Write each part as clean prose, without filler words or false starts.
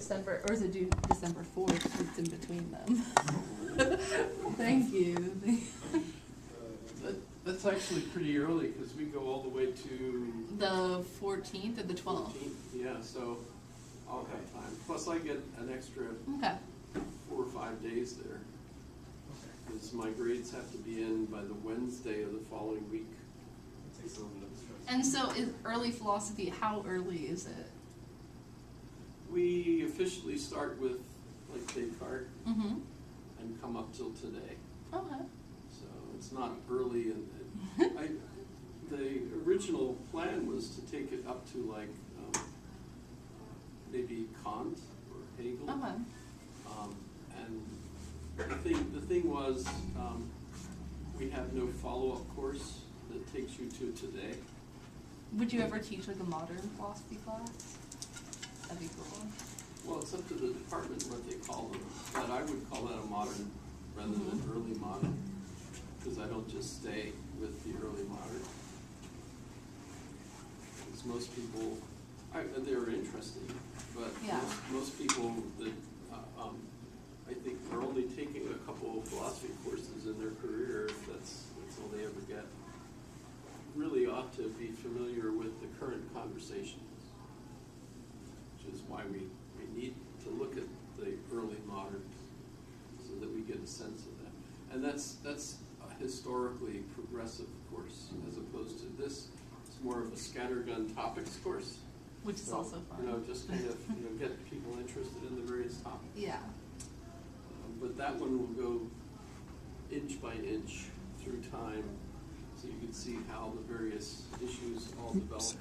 December, or is it due December 4th? It's in between them. Thank you. That's actually pretty early because we go all the way to The 14th or the 12th? 14th. Yeah, so I'll have time. Plus I get an extra Okay. 4 or 5 days there. Because my grades have to be in by the Wednesday of the following week. And so is early philosophy, how early is it? We officially start with like Descartes Mm-hmm. and come up till today. Okay. So it's not early, and the original plan was to take it up to like maybe Kant or Hegel. Okay. And the thing was we have no follow-up course that takes you to today. Would you ever teach like a modern philosophy class? That'd be cool. Well, it's up to the department what they call them, but I would call that a modern rather than early modern, because I don't just stay with the early modern. Because most people, they're interesting, but Yeah. most people that I think are only taking a couple of philosophy courses in their career, that's all they ever get, really ought to be familiar with the current conversations, which is why we need to look at the early modern so that we get a sense of that. And that's a historically progressive course, as opposed to this. It's more of a scattergun topics course. Which is also fun. Just kind of get people interested in the various topics. Yeah. But that one will go inch by inch through time, so you can see how the various issues all develop.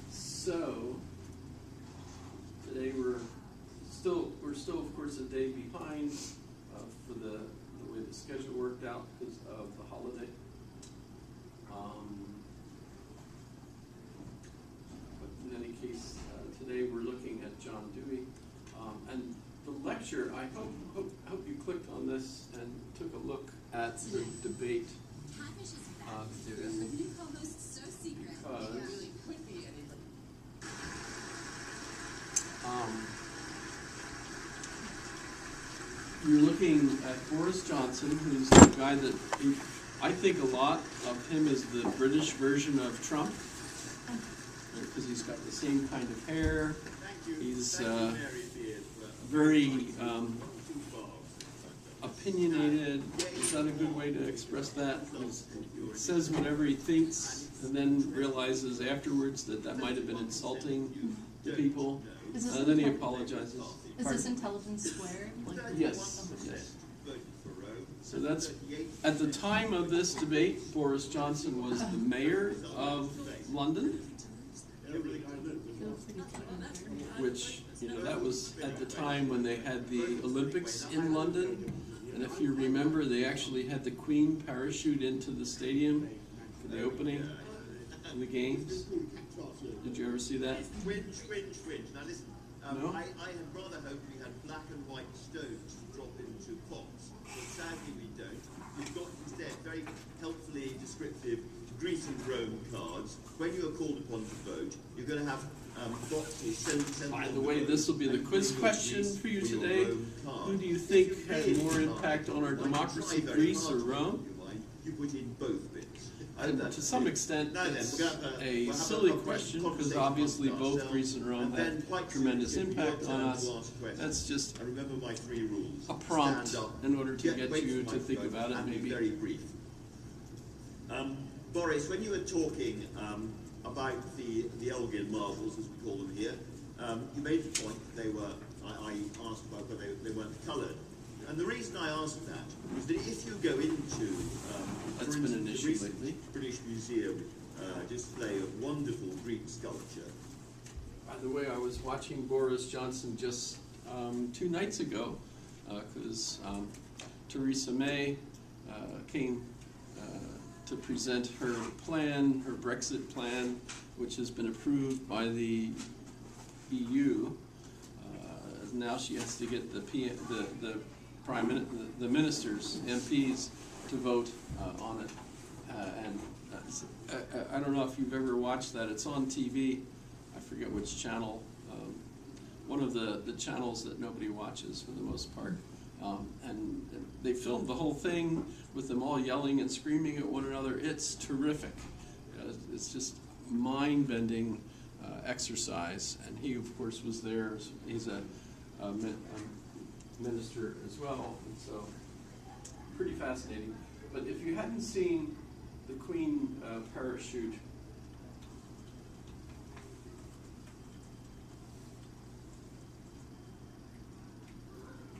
So today we're still of course a day behind for the way the schedule worked out because of the holiday. But in any case, today we're looking at John Dewey, and the lecture. I hope you clicked on this and took a look at the debate. You're looking at Boris Johnson, who's the guy that I think a lot of him is the British version of Trump, because he's got the same kind of hair. He's very opinionated. Is that a good way to express that? He says whatever he thinks and then realizes afterwards that might have been insulting to people, and then he apologizes. Is this intelligence squared? Yes. So that's, at the time of this debate, Boris Johnson was the mayor of London, which, that was at the time when they had the Olympics in London. And if you remember, they actually had the Queen parachute into the stadium for the opening of the games. Did you ever see that? Swinge. Now listen, No? I had rather hoped we had black and white stones to drop into pots, but sadly we don't. We've got instead very helpfully descriptive Greece and Rome cards. When you are called upon to vote, you're going to have boxes sent. By the way, this will be the quiz question for you today. Who do you think had more impact on our democracy, Greece or Rome? You put in both bits. To some extent, it's a silly question, because obviously both Greece and Rome had tremendous impact on us. That's just a prompt in order to get you to think about it, maybe. Very brief. Boris, when you were talking about the Elgin marbles, as we call them here, you made the point that they were, I asked about whether they weren't coloured. And the reason I asked that was that if you go into That's been an issue lately. British Museum display of wonderful Greek sculpture. By the way, I was watching Boris Johnson just 2 nights ago, because Theresa May came to present her plan, her Brexit plan, which has been approved by the EU. Now she has to get the ministers, MPs, to vote on it. And I don't know if you've ever watched that. It's on TV. I forget which channel. one of the channels that nobody watches for the most part. And they filmed the whole thing with them all yelling and screaming at one another. It's terrific. It's just mind-bending exercise. And he, of course, was there. He's a minister as well, and so pretty fascinating. But if you hadn't seen the Queen parachute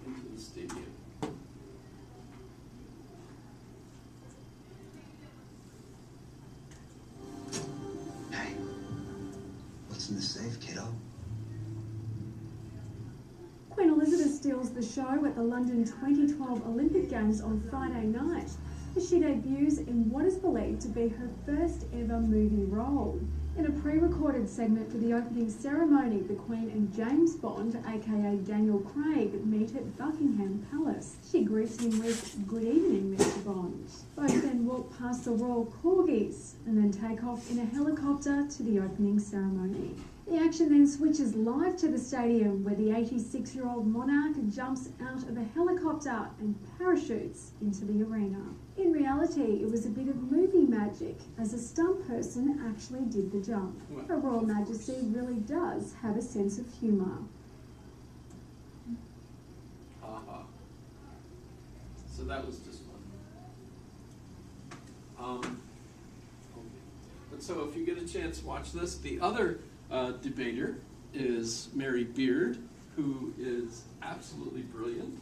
into the stadium, Hey, what's in the safe, kiddo? Queen Elizabeth steals the show at the London 2012 Olympic Games on Friday night as she debuts in what is believed to be her first ever movie role. In a pre-recorded segment for the opening ceremony, the Queen and James Bond, aka Daniel Craig, meet at Buckingham Palace. She greets him with, "Good evening, Mr. Bond." Both then walk past the royal corgis and then take off in a helicopter to the opening ceremony. The action then switches live to the stadium where the 86-year-old monarch jumps out of a helicopter and parachutes into the arena. In reality, it was a bit of movie magic as a stunt person actually did the jump. Her Royal Majesty really does have a sense of humour. So that was just fun. But so if you get a chance, watch this. The other debater is Mary Beard, who is absolutely brilliant,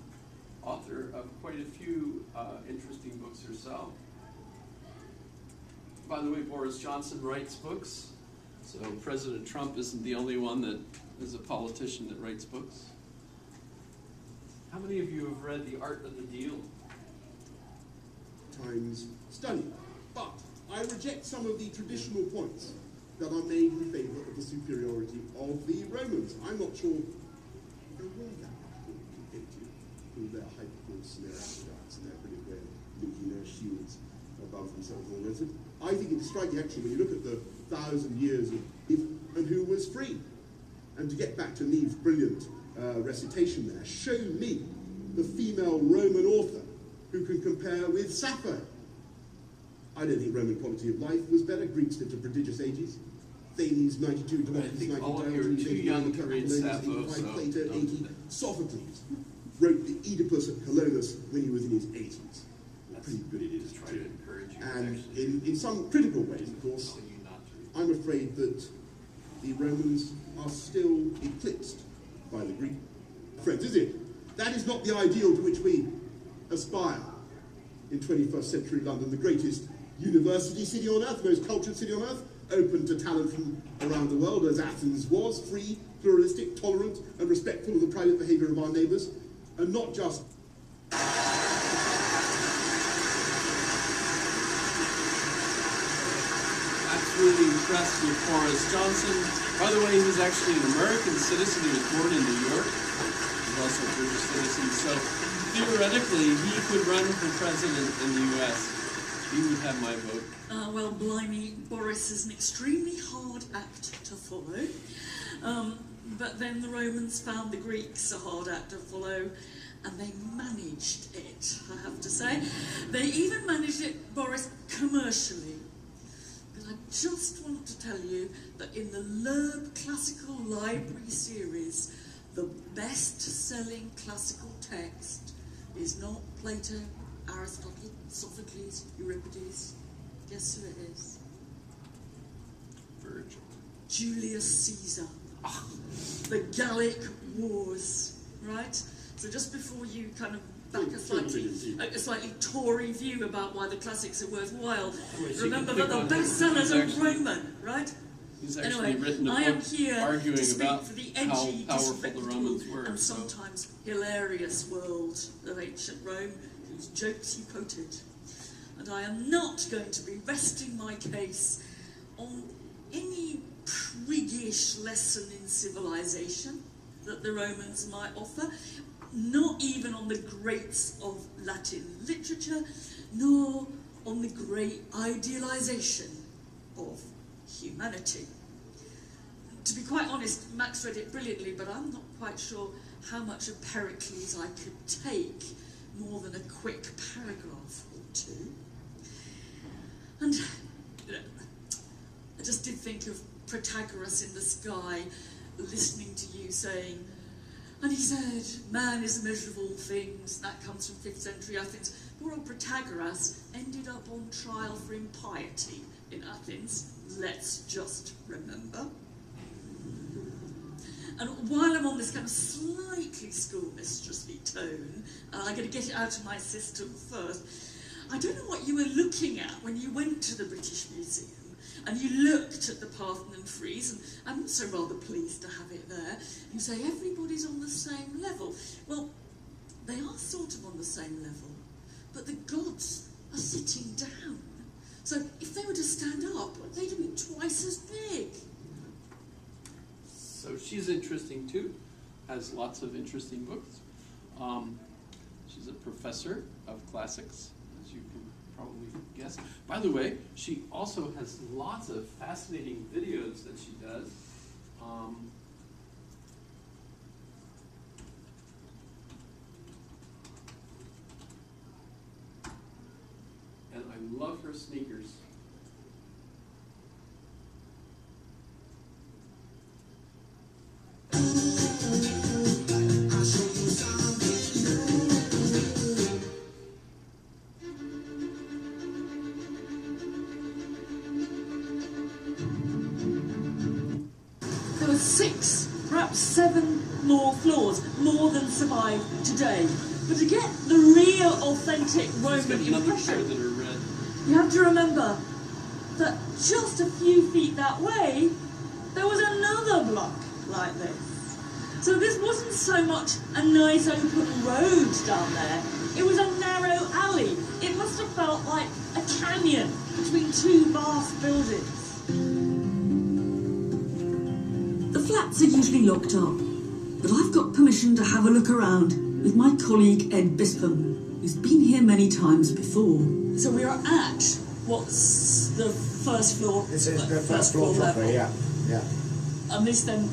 author of quite a few interesting books herself. By the way, Boris Johnson writes books, so President Trump isn't the only one that is a politician that writes books. How many of you have read The Art of the Deal? Times stunning. But I reject some of the traditional points that are made in favour of the superiority of the Romans. I'm not sure there were that much compared to all their hypercourse and their aqueducts and their brilliant way of linking their shields above themselves and all the rest of it. I think it's striking actually when you look at the 1,000 years of and who was free. And to get back to Neve's brilliant recitation there, show me the female Roman author who can compare with Sappho. I don't think Roman quality of life was better. Greeks lived to prodigious ages. Thales, 92, Democrates, 90, all of you are too young to read Sappho, so Plato, 80. Sophocles wrote the Oedipus at Colonus when he was in his 80s. Pretty good it is. Try to encourage you. And in some critical ways, of course, I'm afraid that the Romans are still eclipsed by the Greek friends, is it? That is not the ideal to which we aspire in 21st century London, the greatest university city on earth, the most cultured city on earth, open to talent from around the world, as Athens was, free, pluralistic, tolerant, and respectful of the private behaviour of our neighbours, and not just... Really impressed with Boris Johnson. By the way, he's actually an American citizen. He was born in New York. He's also a British citizen. So theoretically, he could run for president in the U.S. He would have my vote. Well, blimey, Boris is an extremely hard act to follow. But then the Romans found the Greeks a hard act to follow, and they managed it, I have to say. They even managed it, Boris, commercially. I just want to tell you that in the Loeb Classical Library series, the best-selling classical text is not Plato, Aristotle, Sophocles, Euripides. Guess who it is? Virgil. Julius Caesar. The Gallic Wars, right? So just before you kind of back a slightly Tory view about why the classics are worthwhile, remember that the bestsellers are Roman, right? He's actually Anyway, written a I am book here arguing to speak about for the how edgy, powerful the disreputable, Romans were. and sometimes hilarious world of ancient Rome, whose jokes you quoted. And I am not going to be resting my case on any priggish lesson in civilization that the Romans might offer, not even on the greats of Latin literature, nor on the great idealization of humanity. to be quite honest, Max read it brilliantly, but I'm not quite sure how much of Pericles I could take more than a quick paragraph or two. And I just did think of Protagoras in the sky, listening to you saying, and he said, man is the measure of all things. That comes from 5th century Athens. Poor old Protagoras ended up on trial for impiety in Athens. Let's just remember. And while I'm on this kind of slightly schoolmistressly tone, and I'm going to get it out of my system first, I don't know what you were looking at when you went to the British Museum and you looked at the Parthenon frieze, and I'm also rather pleased to have it there. You say everybody's on the same level. Well, they are sort of on the same level, but the gods are sitting down. So if they were to stand up, they'd have been twice as big. So she's interesting too, has lots of interesting books. She's a professor of classics, as you can probably guess. By the way, she also has lots of fascinating videos that she does. And I love her sneakers. There were 6, perhaps 7 more floors, more than survive today. But to get the real, authentic Roman impression, that are red. you have to remember that just a few feet that way, there was another block like this. So this wasn't so much a nice open road down there, it was a narrow alley. It must have felt like a canyon between 2 vast buildings. The flats are usually locked up, but I've got permission to have a look around with my colleague Ed Bispham, who's been here many times before. So we are at what's the first floor? This is the first floor proper, yeah. And this then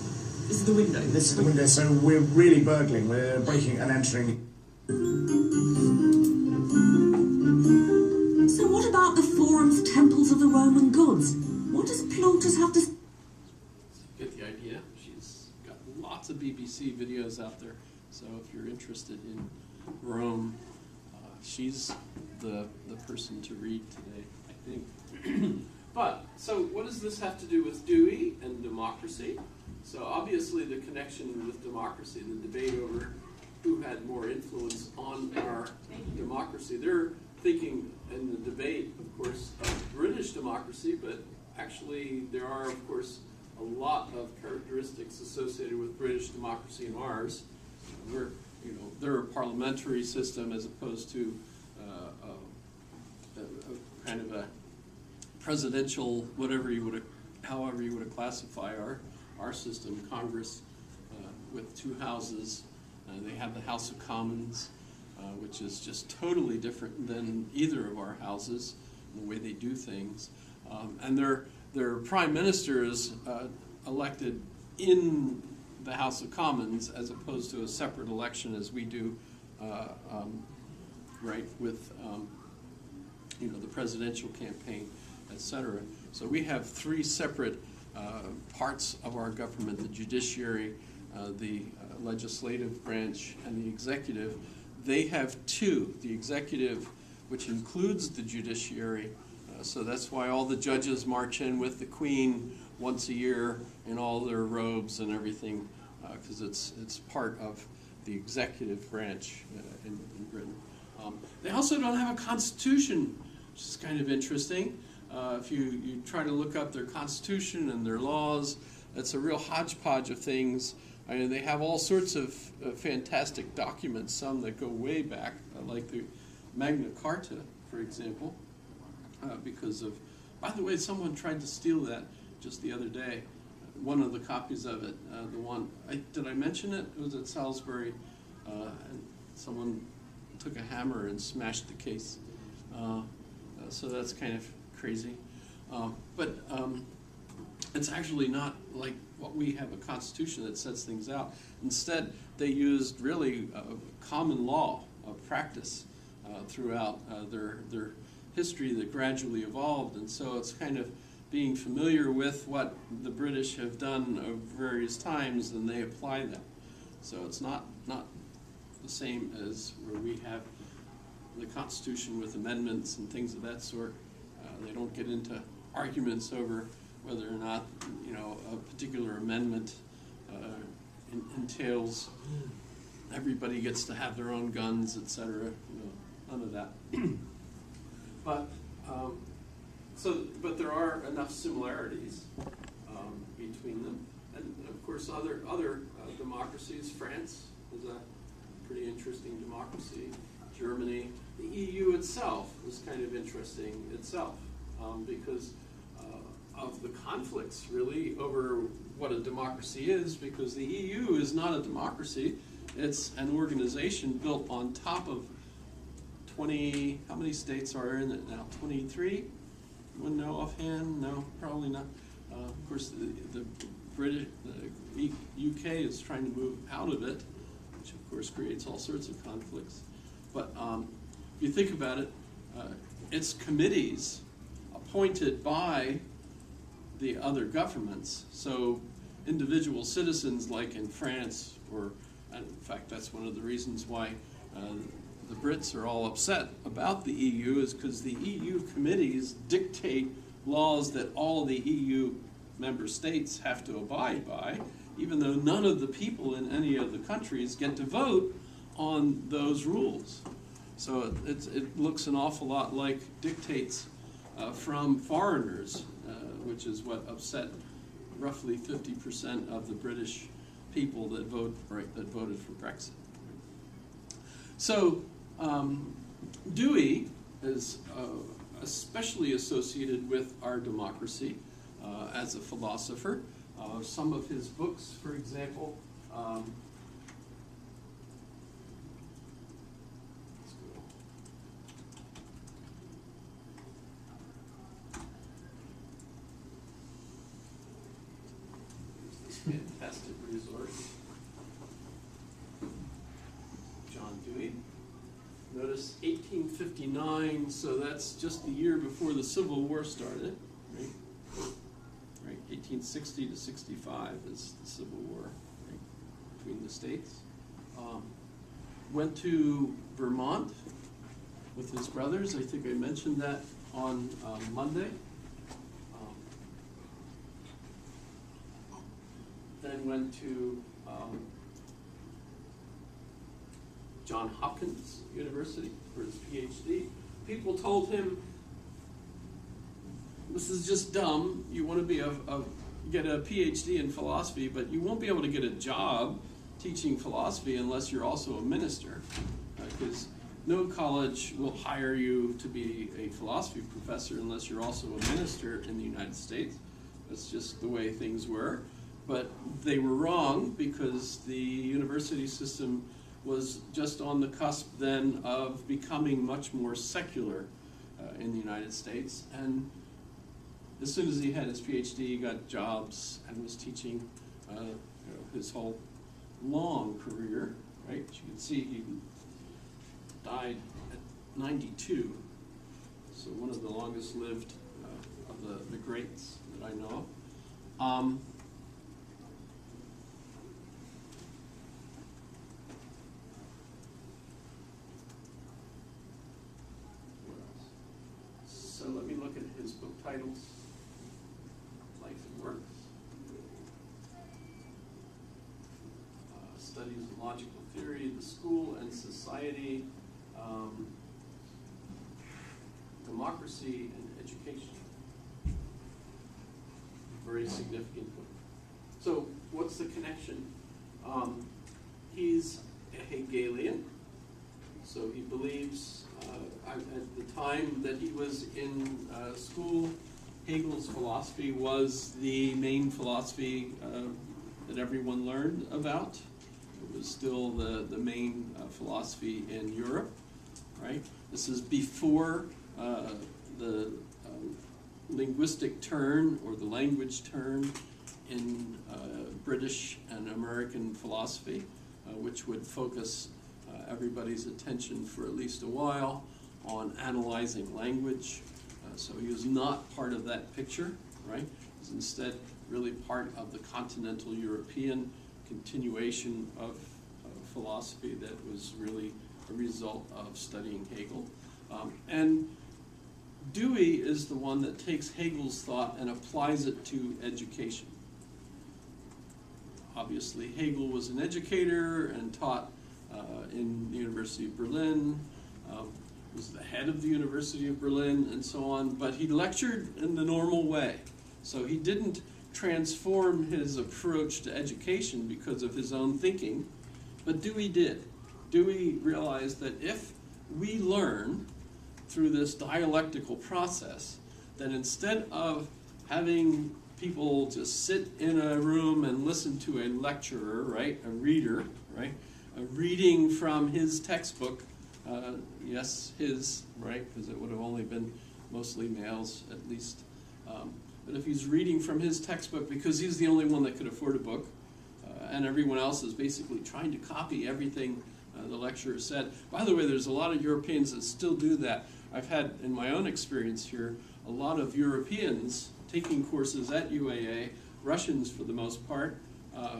is the window. This is the window, so we're really burgling. We're breaking and entering. So what about the forums, temples of the Roman gods? What does Plautus have to... Get the idea. She's got lots of BBC videos out there, so if you're interested in Rome, she's the person to read today, I think. But, so what does this have to do with Dewey and democracy? So obviously the connection with democracy, the debate over who had more influence on our democracy. They're thinking in the debate, of course, of British democracy, but actually there are, of course, a lot of characteristics associated with British democracy and ours. They're a parliamentary system as opposed to a kind of a presidential, however you would have classify our system. Congress with 2 houses. They have the House of Commons, which is just totally different than either of our houses, the way they do things. And their prime minister is elected in the House of Commons as opposed to a separate election as we do, right, with the presidential campaign, etc. So we have 3 separate parts of our government: the judiciary, the legislative branch, and the executive. They have 2. The executive, which includes the judiciary, so that's why all the judges march in with the Queen once a year in all their robes and everything, because it's part of the executive branch in Britain. They also don't have a constitution, which is kind of interesting. If you try to look up their constitution and their laws, it's a real hodgepodge of things. I mean, they have all sorts of fantastic documents, some that go way back, like the Magna Carta, for example, because of, by the way, someone tried to steal that just the other day, one of the copies of it, did I mention it? It was at Salisbury, and someone took a hammer and smashed the case. So that's kind of crazy. it's actually not like what we have, a constitution that sets things out. Instead, they used really common law of practice throughout their history that gradually evolved, and so it's kind of being familiar with what the British have done of various times, and they apply that. So it's not the same as where we have the Constitution with amendments and things of that sort. They don't get into arguments over whether or not, you know, a particular amendment entails everybody gets to have their own guns, etc. You know, none of that. But there are enough similarities between them, and of course other democracies. France is a pretty interesting democracy. Germany, the EU itself is kind of interesting itself because of the conflicts really over what a democracy is, because the EU is not a democracy. It's an organization built on top of 20, how many states are in it now? 23? Anyone know offhand? No, probably not. Of course, the UK is trying to move out of it, which of course creates all sorts of conflicts. But if you think about it, it's committees appointed by the other governments. So individual citizens, like in France, and in fact that's one of the reasons why the Brits are all upset about the EU, is because the EU committees dictate laws that all the EU member states have to abide by, even though none of the people in any of the countries get to vote on those rules. So it looks an awful lot like dictates from foreigners, which is what upset roughly 50% of the British people that voted for Brexit. So Dewey is especially associated with our democracy as a philosopher. Some of his books, for example, fantastic resource. John Dewey. Notice 1859, so that's just the year before the Civil War started, right? Right, 1860 to 65 is the Civil War, right, between the states. Went to Vermont with his brothers. I think I mentioned that on Monday. Then went to Johns Hopkins University for his PhD. People told him, this is just dumb. You want to be get a PhD in philosophy, but you won't be able to get a job teaching philosophy unless you're also a minister, because no college will hire you to be a philosophy professor unless you're also a minister in the United States. That's just the way things were. But they were wrong, because the university system was just on the cusp then of becoming much more secular in the United States. And as soon as he had his PhD, he got jobs and was teaching his whole long career, right? As you can see, he died at 92, so one of the longest lived of the greats that I know of. So let me look at his book titles. Life and Works. Studies in Logical Theory, The School and Society, Democracy and Education. Very significant book. So what's the connection? He's a Hegelian, so he believes, at the time that he was in school, Hegel's philosophy was the main philosophy that everyone learned about. It was still the main philosophy in Europe, right? This is before the linguistic turn, or the language turn, in British and American philosophy, which would focus everybody's attention for at least a while on analyzing language. So he was not part of that picture, right? He was instead really part of the continental European continuation of philosophy that was really a result of studying Hegel. And Dewey is the one that takes Hegel's thought and applies it to education. Obviously, Hegel was an educator and taught in the University of Berlin, was the head of the University of Berlin, and so on, but he lectured in the normal way. So he didn't transform his approach to education because of his own thinking, but Dewey did. Dewey realized that if we learn through this dialectical process, that instead of having people just sit in a room and listen to a lecturer, right, a reader, right, a reading from his textbook, yes, his, right, because it would have only been mostly males at least. But if he's reading from his textbook because he's the only one that could afford a book, and everyone else is basically trying to copy everything the lecturer said. By the way, there's a lot of Europeans that still do that. I've had, in my own experience here, a lot of Europeans taking courses at UAA, Russians for the most part,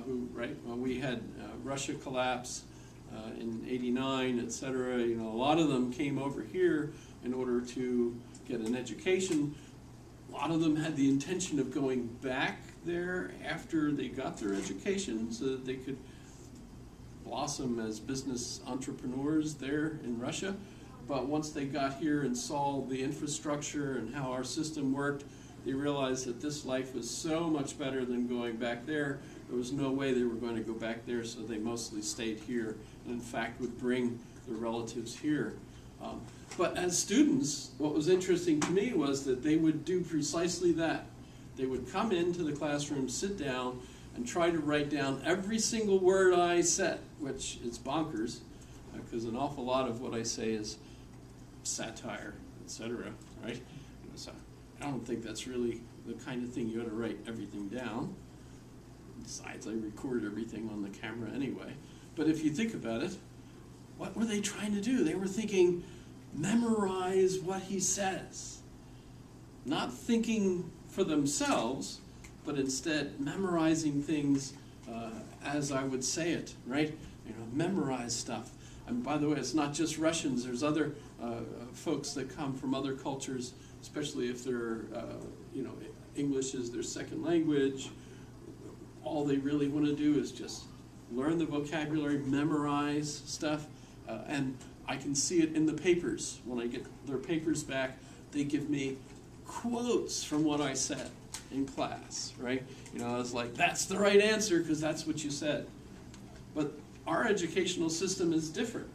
who, right, well, we had Russia collapse in '89, etc. You know, a lot of them came over here in order to get an education. A lot of them had the intention of going back there after they got their education so that they could blossom as business entrepreneurs there in Russia. But once they got here and saw the infrastructure and how our system worked, they realized that this life was so much better than going back there. There was no way they were going to go back there, so they mostly stayed here, and in fact would bring their relatives here. But as students, what was interesting to me was that they would do precisely that. They would come into the classroom, sit down, and try to write down every single word I said, which is bonkers, because an awful lot of what I say is satire, etc., right? So I don't think that's really the kind of thing you ought to write everything down. Besides, I record everything on the camera anyway. But if you think about it, what were they trying to do? They were thinking, memorize what he says. Not thinking for themselves, but instead memorizing things as I would say it, right? You know, memorize stuff. And by the way, it's not just Russians. There's other folks that come from other cultures, especially if they're, you know, English is their second language. All they really want to do is just learn the vocabulary, memorize stuff, and I can see it in the papers. When I get their papers back, they give me quotes from what I said in class, right? You know, I was like, that's the right answer because that's what you said. But our educational system is different.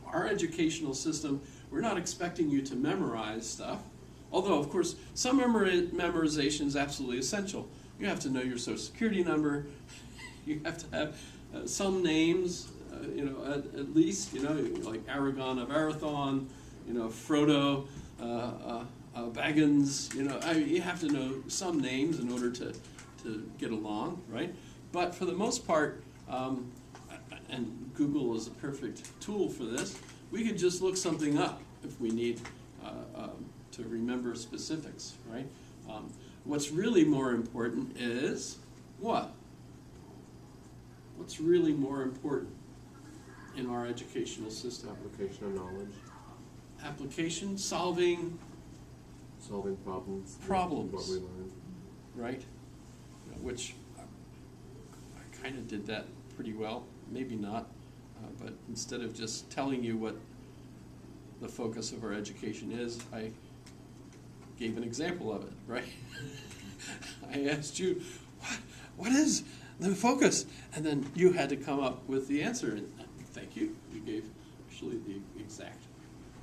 Our educational system, we're not expecting you to memorize stuff, although, of course, some memorization is absolutely essential. You have to know your social security number. You have to have some names, you know, at least, you know, like Aragon of Arathon, you know, Frodo, Baggins, you know, you have to know some names in order to get along, right? But for the most part, and Google is a perfect tool for this, we can just look something up if we need to remember specifics, right? What's really more important is what? What's really more important in our educational system? Application of knowledge. Application, solving problems. Problems. What we learned. Right? You know, which I kind of did that pretty well. Maybe not. But instead of just telling you what the focus of our education is, I gave an example of it, right? I asked you, what is the focus? And then you had to come up with the answer. And thank you. You gave actually the exact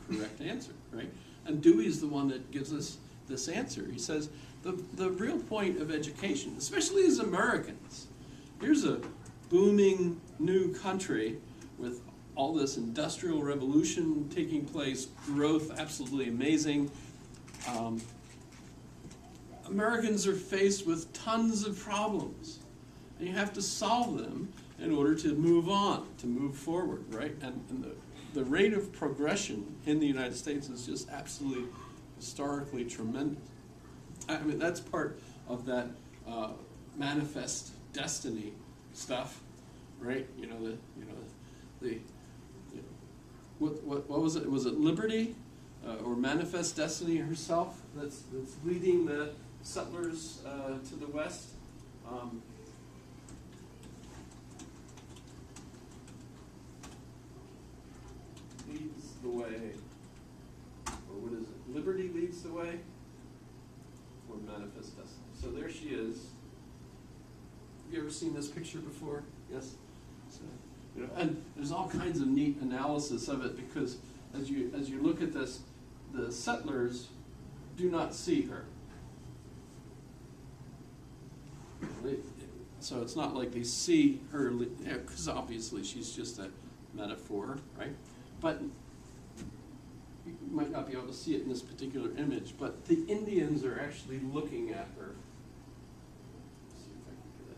correct answer, right? And Dewey is the one that gives us this answer. He says, the real point of education, especially as Americans, here's a booming new country with all this industrial revolution taking place, growth absolutely amazing. Americans are faced with tons of problems, and you have to solve them in order to move on, to move forward, right? And the rate of progression in the United States is just absolutely historically tremendous. I mean, that's part of that manifest destiny stuff, right? What was it? Was it Liberty or Manifest Destiny herself that's leading the settlers to the West? Leads the way, or what is it? Liberty leads the way, or Manifest Destiny. So there she is. Have you ever seen this picture before? Yes. So, and there's all kinds of neat analysis of it, because as you look at this, the settlers do not see her. So it's not like they see her, because obviously she's just a metaphor, right? But you might not be able to see it in this particular image, but the Indians are actually looking at her. Let's see if I can get it.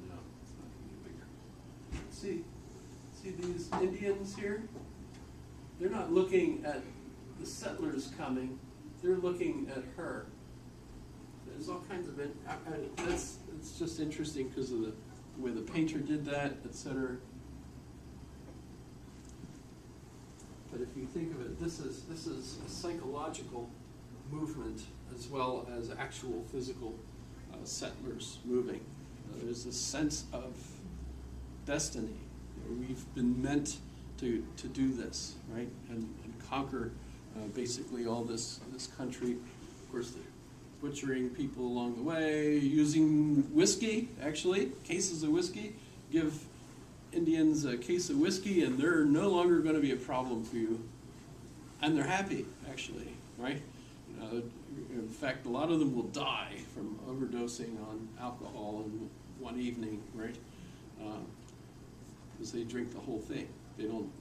No, it's not going to get bigger. See these Indians here? They're not looking at the settlers coming, they're looking at her. There's all kinds of it's just interesting because of the way the painter did that, etc. But if you think of it, this is a psychological movement as well as actual physical settlers moving. There's a sense of destiny. We've been meant to do this, right, and conquer basically all this country. Of course, they're butchering people along the way, using whiskey, actually, cases of whiskey. Give Indians a case of whiskey and they're no longer going to be a problem for you. And they're happy, actually, right? In fact, a lot of them will die from overdosing on alcohol in one evening, right? Because they drink the whole thing. They don't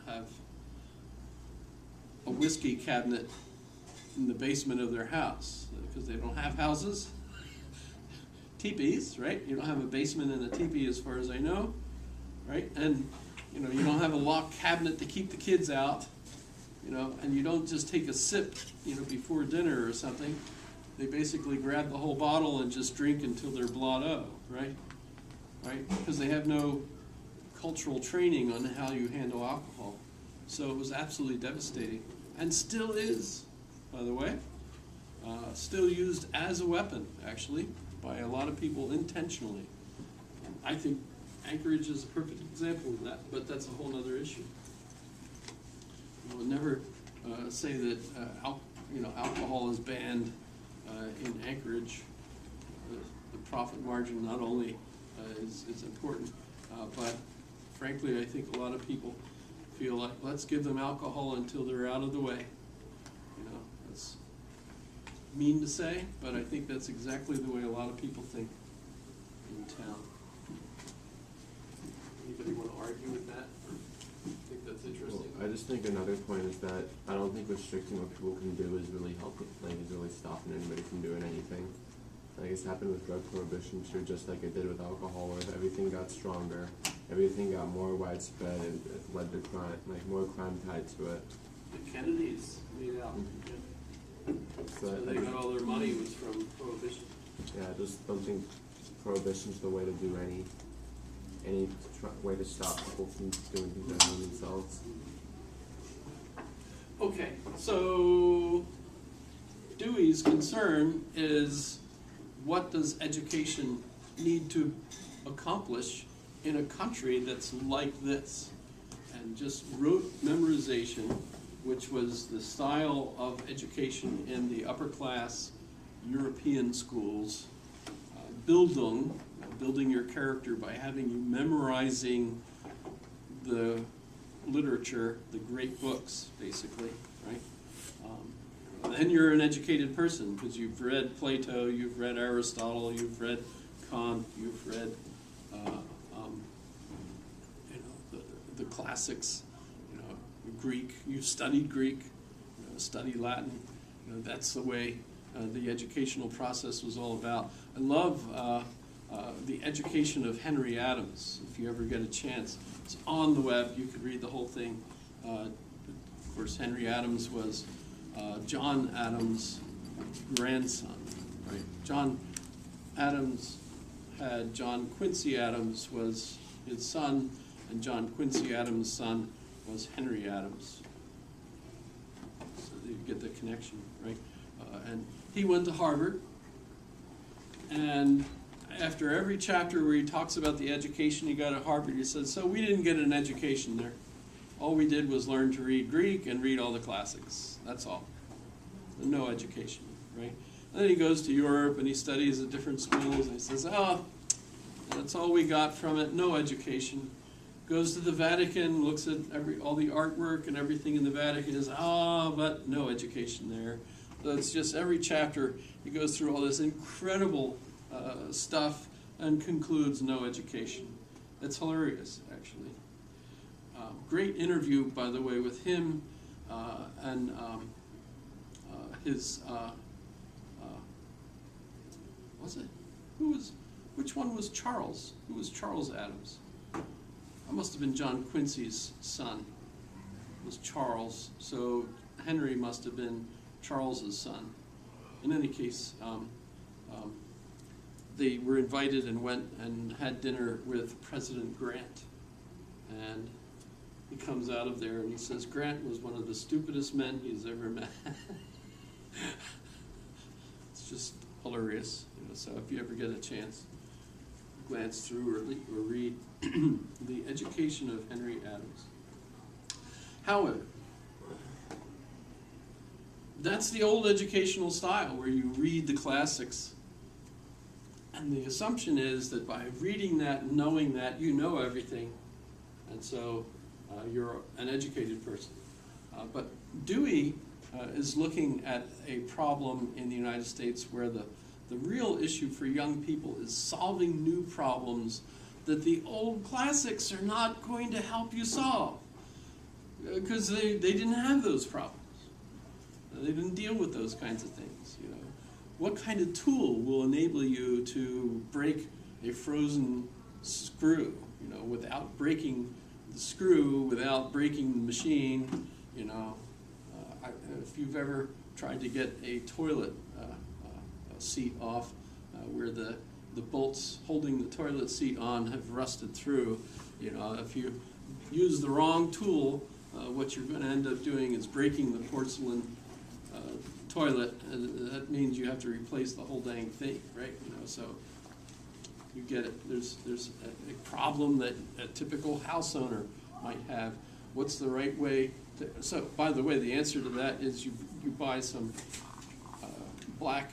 have a whiskey cabinet in the basement of their house, because they don't have houses. Teepees, right? You don't have a basement in a teepee as far as I know, right? And you don't have a locked cabinet to keep the kids out, and you don't just take a sip, before dinner or something. They basically grab the whole bottle and just drink until they're blotto, right? Right? Because they have no cultural training on how you handle alcohol. So it was absolutely devastating, and still is, by the way. Still used as a weapon, actually, by a lot of people intentionally. I think Anchorage is a perfect example of that, but that's a whole other issue. We'll never say that alcohol is banned in Anchorage. The profit margin not only is important, but frankly, I think a lot of people feel like, let's give them alcohol until they're out of the way. That's mean to say, but I think that's exactly the way a lot of people think in town. Anybody want to argue with that? I think that's interesting. Well, I just think another point is that I don't think restricting what people can do is really helping, is really stopping anybody from doing anything. Like it's happened with drug prohibition too, just like it did with alcohol, where everything got stronger, everything got more widespread, and it led to crime, like more crime tied to it. The Kennedys made out. So they got all their money was from prohibition. Yeah, I just don't think prohibition's the way to do any way to stop people from doing things that harm themselves. Okay, so Dewey's concern is, what does education need to accomplish in a country that's like this? And just rote memorization, which was the style of education in the upper class European schools. Bildung, building your character by having you memorizing the literature, the great books, basically, right? Then you're an educated person because you've read Plato, you've read Aristotle, you've read Kant, you've read the classics, Greek. You've studied Greek, study Latin. You know, that's the way the educational process was all about. I love the education of Henry Adams. If you ever get a chance, it's on the web. You could read the whole thing. Of course, Henry Adams was John Adams' grandson, right? John Adams had John Quincy Adams was his son, and John Quincy Adams' son was Henry Adams. So you get the connection, right? And he went to Harvard, and after every chapter where he talks about the education he got at Harvard, he says, so we didn't get an education there. All we did was learn to read Greek and read all the classics. That's all. No education, right? And then he goes to Europe and he studies at different schools and he says, oh, that's all we got from it, no education. Goes to the Vatican, looks at all the artwork and everything in the Vatican, is but no education there. So it's just every chapter he goes through all this incredible stuff and concludes no education. It's hilarious, actually. Great interview, by the way, with him and his, which one was Charles? Who was Charles Adams? That must have been John Quincy's son. It was Charles, so Henry must have been Charles's son. In any case, they were invited and went and had dinner with President Grant. And he comes out of there and he says, Grant was one of the stupidest men he's ever met. It's just hilarious. You know, so if you ever get a chance, glance through or read The Education of Henry Adams. However, that's the old educational style where you read the classics. And the assumption is that by reading that and knowing that, you know everything. And so you're an educated person. But Dewey is looking at a problem in the United States where the real issue for young people is solving new problems that the old classics are not going to help you solve. Because they didn't have those problems. They didn't deal with those kinds of things, you know. What kind of tool will enable you to break a frozen screw, you know, without breaking the screw, without breaking the machine, you know. If you've ever tried to get a toilet seat off where the bolts holding the toilet seat on have rusted through, you know, if you use the wrong tool, what you're going to end up doing is breaking the porcelain toilet, and that means you have to replace the whole dang thing, right? You know, so you get it. There's a problem that a typical house owner might have. What's the right way to? So, by the way, the answer to that is you buy some black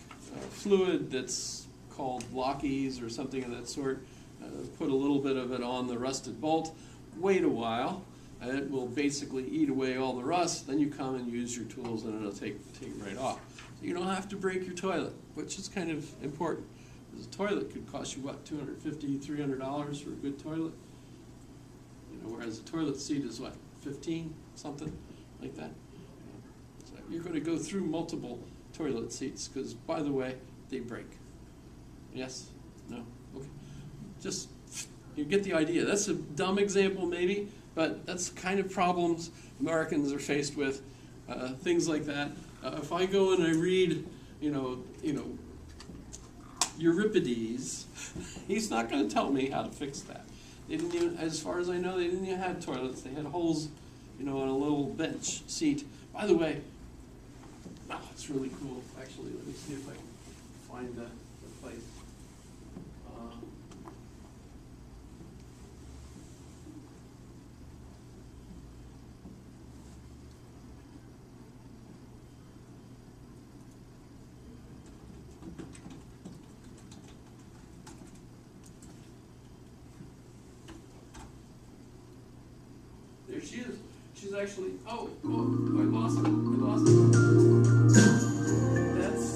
fluid that's called Lockies or something of that sort. Put a little bit of it on the rusted bolt. Wait a while. It will basically eat away all the rust. Then you come and use your tools, and it'll take it right off. So you don't have to break your toilet, which is kind of important. Because a toilet could cost you, what, $250, $300 for a good toilet? You know, whereas a toilet seat is, what, $15, something like that? So you're going to go through multiple toilet seats, because, by the way, they break. Yes? No? Okay. Just, you get the idea. That's a dumb example, maybe, but that's the kind of problems Americans are faced with, things like that. If I go and I read, you know, Euripides, he's not going to tell me how to fix that. They didn't even, as far as I know, they didn't even have toilets. They had holes, you know, on a little bench seat. By the way, wow, it's really cool. Actually, let me see if I can find the place. There she is. She's actually, oh, I lost it. That's,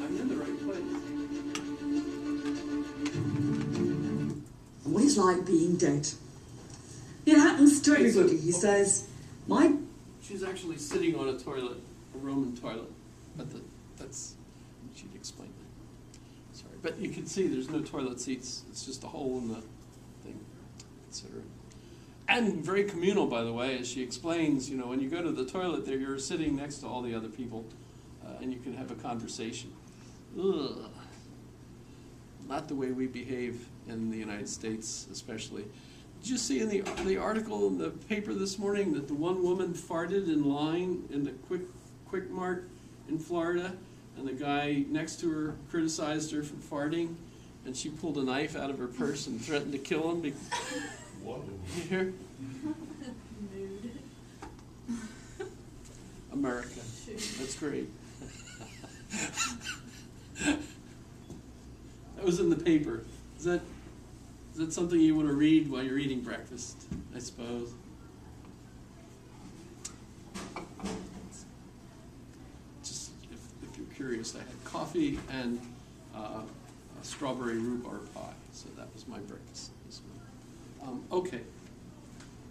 I'm in the right place. What it's like being dead. You know, happens to everybody. He says, my She's actually sitting on a toilet, a Roman toilet, but that's, she'd explain that. Sorry, but you can see there's no toilet seats. It's just a hole in the thing, etc. And very communal, by the way, as she explains, you know, when you go to the toilet there, you're sitting next to all the other people, and you can have a conversation. Ugh. Not the way we behave in the United States, especially. Did you see in the article in the paper this morning that the one woman farted in line in the Quick Mart in Florida, and the guy next to her criticized her for farting, and she pulled a knife out of her purse and threatened to kill him? Whoa. You hear? America. That's great. That was in the paper. Is that something you want to read while you're eating breakfast, I suppose? Just if you're curious, I had coffee and a strawberry rhubarb pie, so that was my breakfast this morning. Okay,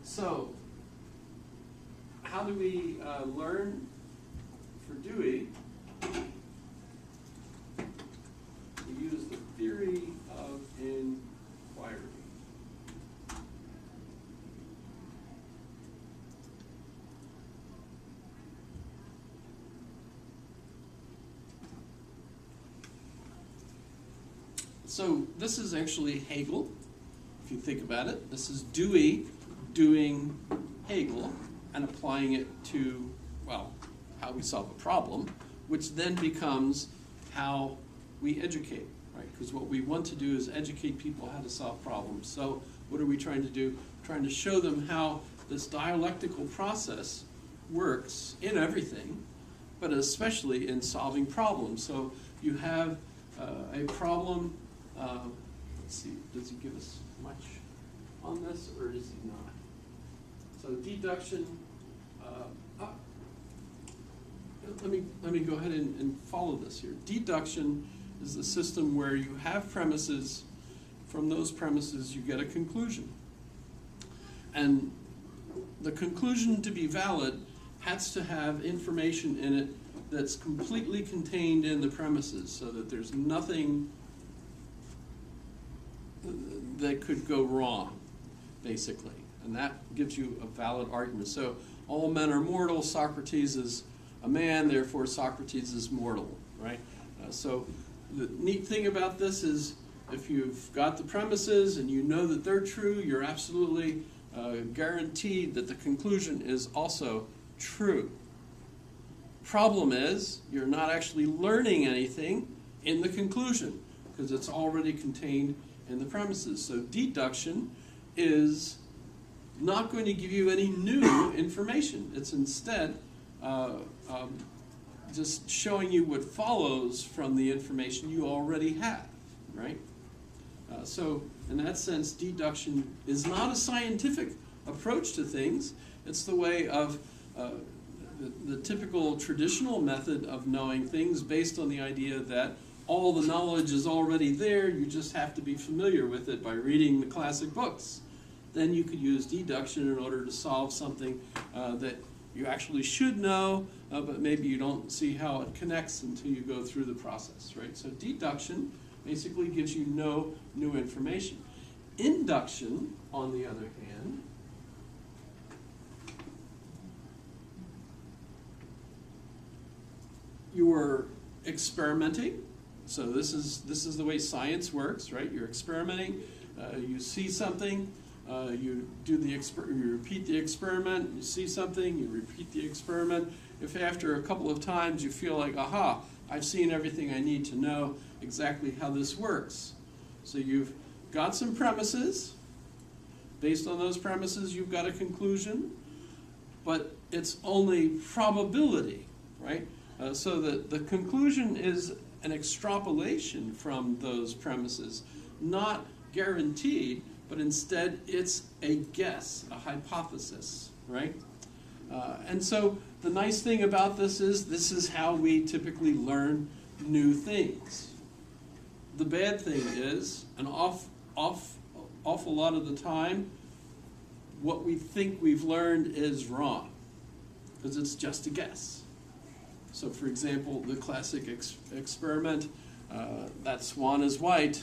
so how do we learn for Dewey? We use the theory of inquiry. So this is actually Hegel, if you think about it. This is Dewey doing Hegel and applying it to, well, how we solve a problem, which then becomes how we educate, right? Because what we want to do is educate people how to solve problems. So what are we trying to do? Trying to show them how this dialectical process works in everything, but especially in solving problems. So you have a problem. Let's see, does he give us much on this, or is he not? So deduction. Let me go ahead and follow this here. Deduction is the system where you have premises. From those premises, you get a conclusion. And the conclusion to be valid has to have information in it that's completely contained in the premises, so that there's nothing that could go wrong, basically. And that gives you a valid argument. So all men are mortal. Socrates is a man, therefore Socrates is mortal, right? So the neat thing about this is if you've got the premises and you know that they're true, you're absolutely guaranteed that the conclusion is also true. Problem is, you're not actually learning anything in the conclusion because it's already contained in the premises. So deduction is not going to give you any new information. It's instead just showing you what follows from the information you already have, right? So in that sense, deduction is not a scientific approach to things. It's the way of the typical traditional method of knowing things based on the idea that all the knowledge is already there, you just have to be familiar with it by reading the classic books. Then you could use deduction in order to solve something that you actually should know, but maybe you don't see how it connects until you go through the process, right? So deduction basically gives you no new information. Induction, on the other hand, you're experimenting. So this is the way science works, right? You're experimenting. You see something. You repeat the experiment. You see something. You repeat the experiment. If after a couple of times you feel like, aha, I've seen everything I need to know exactly how this works. So you've got some premises. Based on those premises, you've got a conclusion. But it's only probability, right? So the conclusion is an extrapolation from those premises, not guaranteed, but instead it's a guess, a hypothesis, right? And so the nice thing about this is how we typically learn new things. The bad thing is, an awful lot of the time, what we think we've learned is wrong, because it's just a guess. So for example, the classic experiment, that swan is white.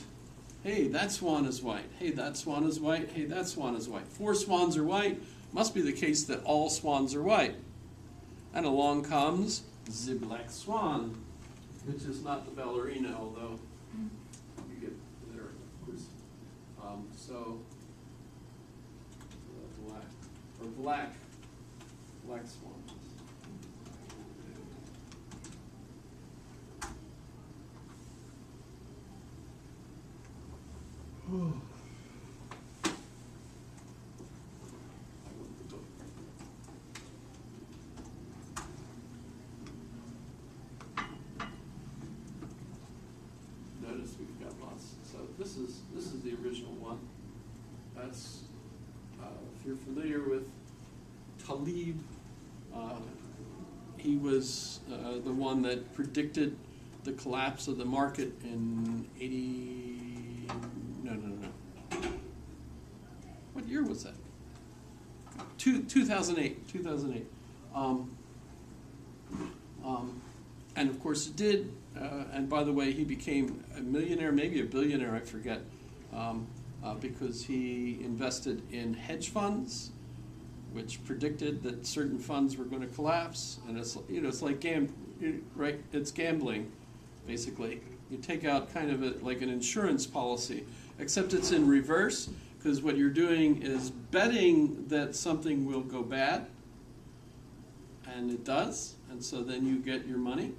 Hey, that swan is white. Hey, that swan is white. Hey, that swan is white. 4 swans are white. Must be the case that all swans are white. And along comes the black swan, which is not the ballerina, although you get there, of course. So, black swans. Notice we've got lots. So this is the original one. That's if you're familiar with Talib, he was the one that predicted the collapse of the market in 80. What year was that? 2008. 2008. And of course it did. And by the way, he became a millionaire, maybe a billionaire, I forget, because he invested in hedge funds, which predicted that certain funds were going to collapse. And it's, it's like right? It's gambling, basically. You take out kind of like an insurance policy, except it's in reverse, because what you're doing is betting that something will go bad, and it does, and so then you get your money.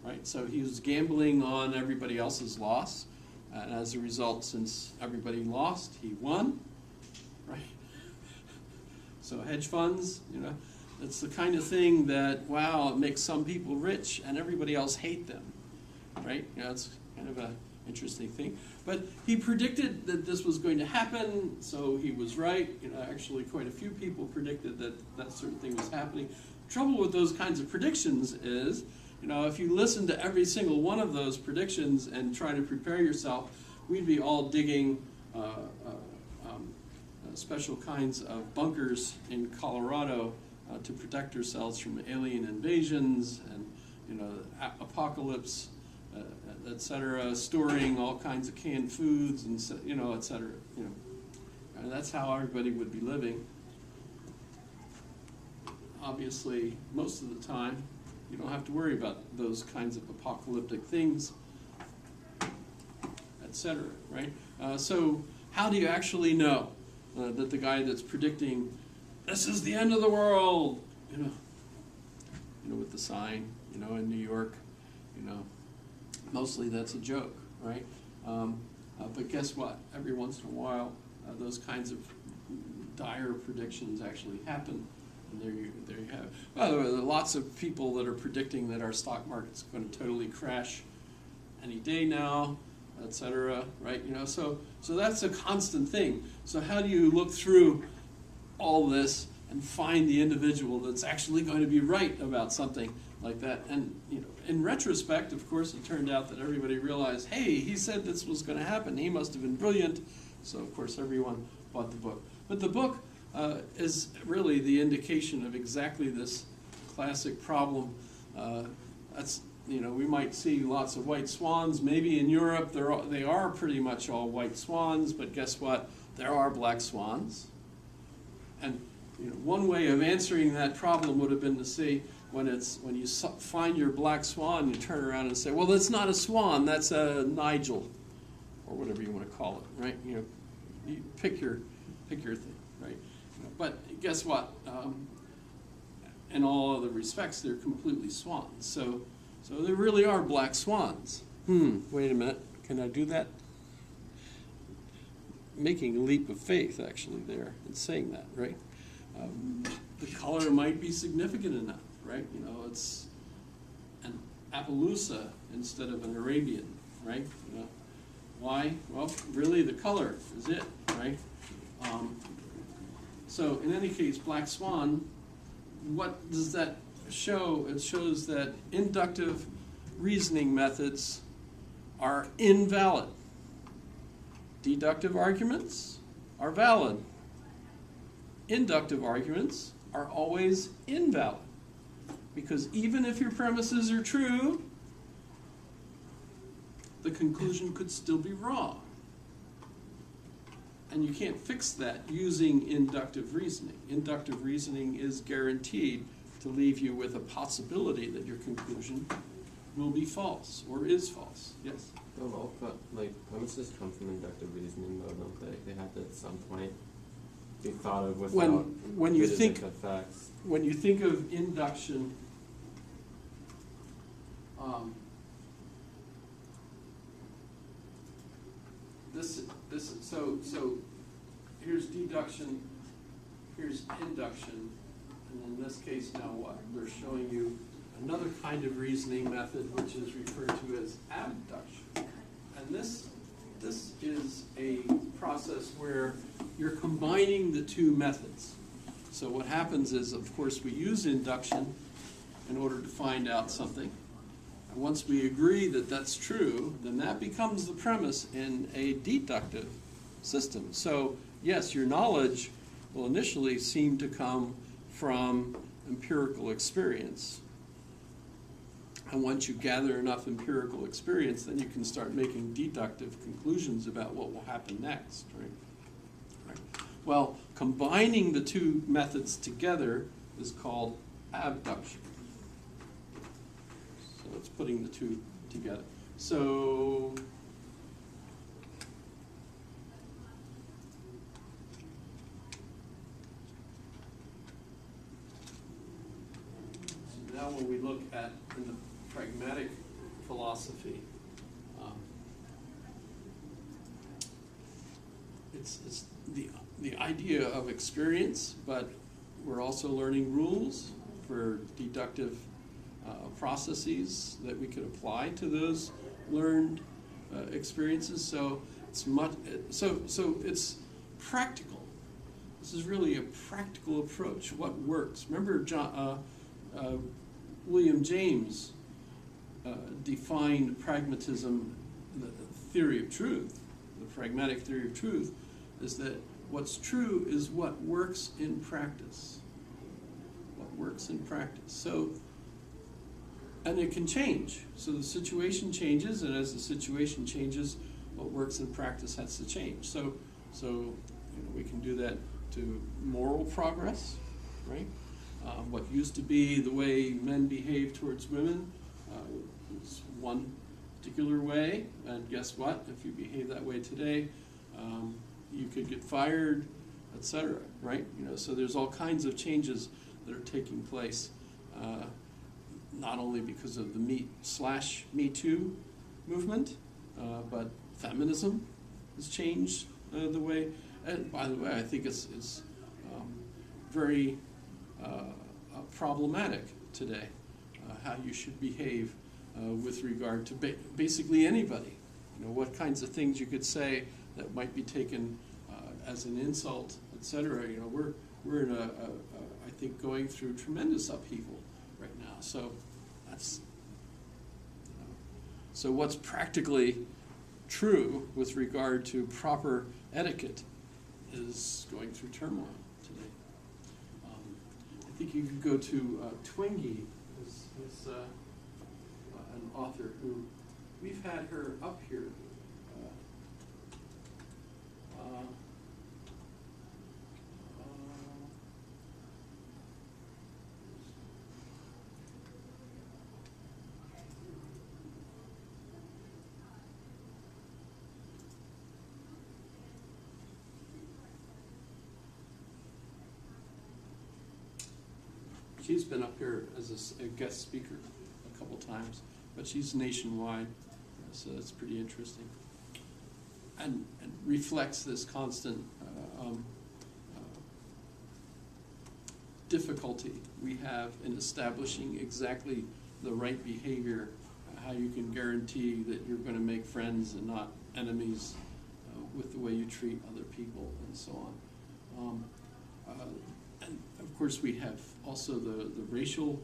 Right, so he was gambling on everybody else's loss, and as a result, since everybody lost, he won. Right. So hedge funds, it's the kind of thing that it makes some people rich and everybody else hate them. Right? It's kind of an interesting thing. But he predicted that this was going to happen, so he was right. Actually, quite a few people predicted that certain thing was happening. The trouble with those kinds of predictions is, if you listen to every single one of those predictions and try to prepare yourself, we'd be all digging special kinds of bunkers in Colorado to protect ourselves from alien invasions and apocalypse, etc. Storing all kinds of canned foods and etc. And that's how everybody would be living. Obviously, most of the time, you don't have to worry about those kinds of apocalyptic things, etc. Right? So how do you actually know that the guy that's predicting this is the end of the world, with the sign, in New York, mostly that's a joke, right? But guess what? Every once in a while, those kinds of dire predictions actually happen. There you have. By the way, there are lots of people that are predicting that our stock market's going to totally crash any day now, etc. Right? So that's a constant thing. So how do you look through all this and find the individual that's actually going to be right about something like that? And in retrospect, of course, it turned out that everybody realized, hey, he said this was going to happen. He must have been brilliant. So of course, everyone bought the book. But the book is really the indication of exactly this classic problem. We might see lots of white swans. Maybe in Europe they are pretty much all white swans, but guess what? There are black swans. And one way of answering that problem would have been to see when you find your black swan, you turn around and say, well, that's not a swan, that's a Nigel, or whatever you want to call it, right? You pick your thing, right? But guess what? In all other respects, they're completely swans. So there really are black swans. Wait a minute. Can I do that? Making a leap of faith, actually, there, in saying that, right? The color might be significant enough, right? It's an Appaloosa instead of an Arabian, right? Why? Well, really, the color is it, right? So in any case, black swan, what does that show? It shows that inductive reasoning methods are invalid. Deductive arguments are valid. inductive arguments are always invalid. Because even if your premises are true, the conclusion could still be wrong. And you can't fix that using inductive reasoning. Inductive reasoning is guaranteed to leave you with a possibility that your conclusion will be false or is false. Yes? Don't all premises come from inductive reasoning, though, don't they? They have to at some point be thought of without when you think the facts. when you think of induction, so here's deduction, here's induction, and in this case now what? We're showing you another kind of reasoning method which is referred to as abduction. And this is a process where you're combining the two methods. So what happens is, of course, we use induction in order to find out something. And once we agree that that's true, then that becomes the premise in a deductive system. So yes, your knowledge will initially seem to come from empirical experience. And once you gather enough empirical experience, then you can start making deductive conclusions about what will happen next, right? Well, combining the two methods together is called abduction. So it's putting the two together. So now when we look at in the pragmatic philosophy, it's the idea of experience, but we're also learning rules for deductive processes that we could apply to those learned experiences. So it's it's practical. This is really a practical approach. What works? Remember, William James defined pragmatism, the theory of truth, the pragmatic theory of truth, is that what's true is what works in practice. What works in practice. So, and it can change. So the situation changes, and as the situation changes, what works in practice has to change. So we can do that to moral progress, right? What used to be the way men behave towards women is one particular way, and guess what? If you behave that way today, you could get fired, etc. Right? So there's all kinds of changes that are taking place, not only because of the Me Too movement, but feminism has changed the way. And by the way, I think it's very problematic today, how you should behave with regard to basically anybody. What kinds of things you could say that might be taken as an insult, etc. We're in I think going through tremendous upheaval right now. So that's so what's practically true with regard to proper etiquette is going through turmoil today. I think you could go to Twenge, who's an author who we've had her up here. She's been up here as a guest speaker a couple times, but she's nationwide, so that's pretty interesting. And reflects this constant difficulty we have in establishing exactly the right behavior, how you can guarantee that you're going to make friends and not enemies with the way you treat other people and so on. And of course we have also the racial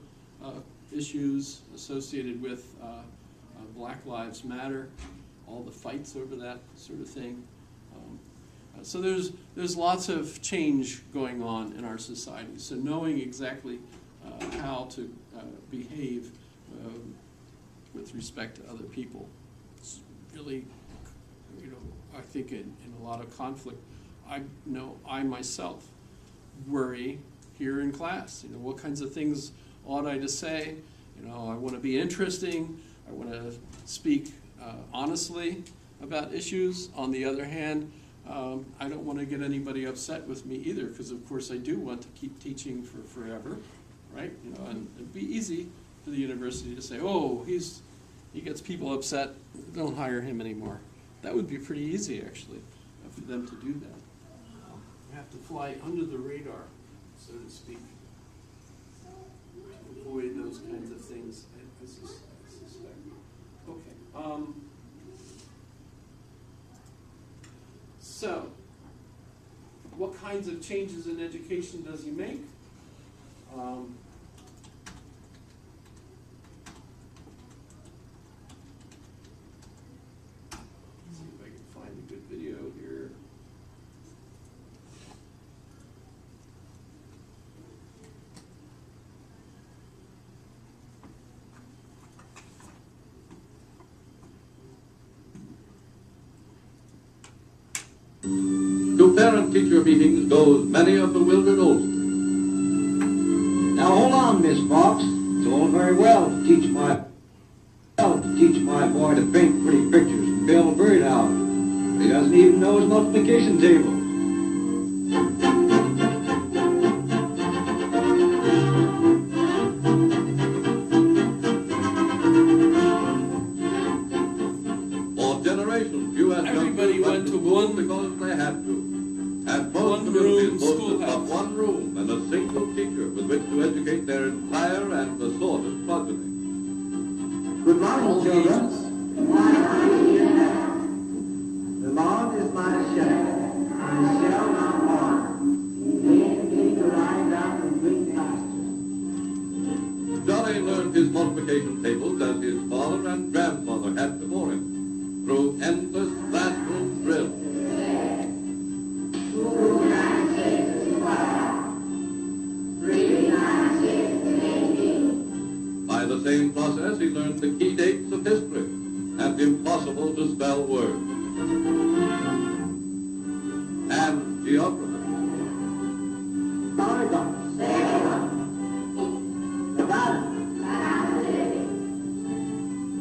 issues associated with Black Lives Matter, all the fights over that sort of thing. So there's lots of change going on in our society. So knowing exactly how to behave with respect to other people, it's really, I think in a lot of conflict. I know I myself worry here in class. What kinds of things ought I to say? I want to be interesting. I want to speak honestly about issues. On the other hand, I don't want to get anybody upset with me either, because of course I do want to keep teaching for forever, right? And it'd be easy for the university to say, oh, he gets people upset, don't hire him anymore. That would be pretty easy, actually, for them to do that. You have to fly under the radar, so to speak, to avoid those kinds of things, I suspect. Okay. So, what kinds of changes in education does he make? Let's see if I can find a good video here. To parent-teacher meetings goes many a bewildered Olsen. Now hold on, Miss Fox. It's all very well to teach my boy to paint pretty pictures and build a birdhouse. He doesn't even know his multiplication table. For generations, you and Everybody went to one because they had to. And most one communities room boasted schoolhouse. of one room and a single teacher with which to educate their entire and assorted progeny. Good morning, All children. ages. The Lord is my shepherd. I shall not want. He maketh me to lie down in green pastures. Johnny learned his multiplication tables as his father and grandfather had before him, through endless classroom drills. By the same process, he learned the key dates of history and impossible to spell words. And geography.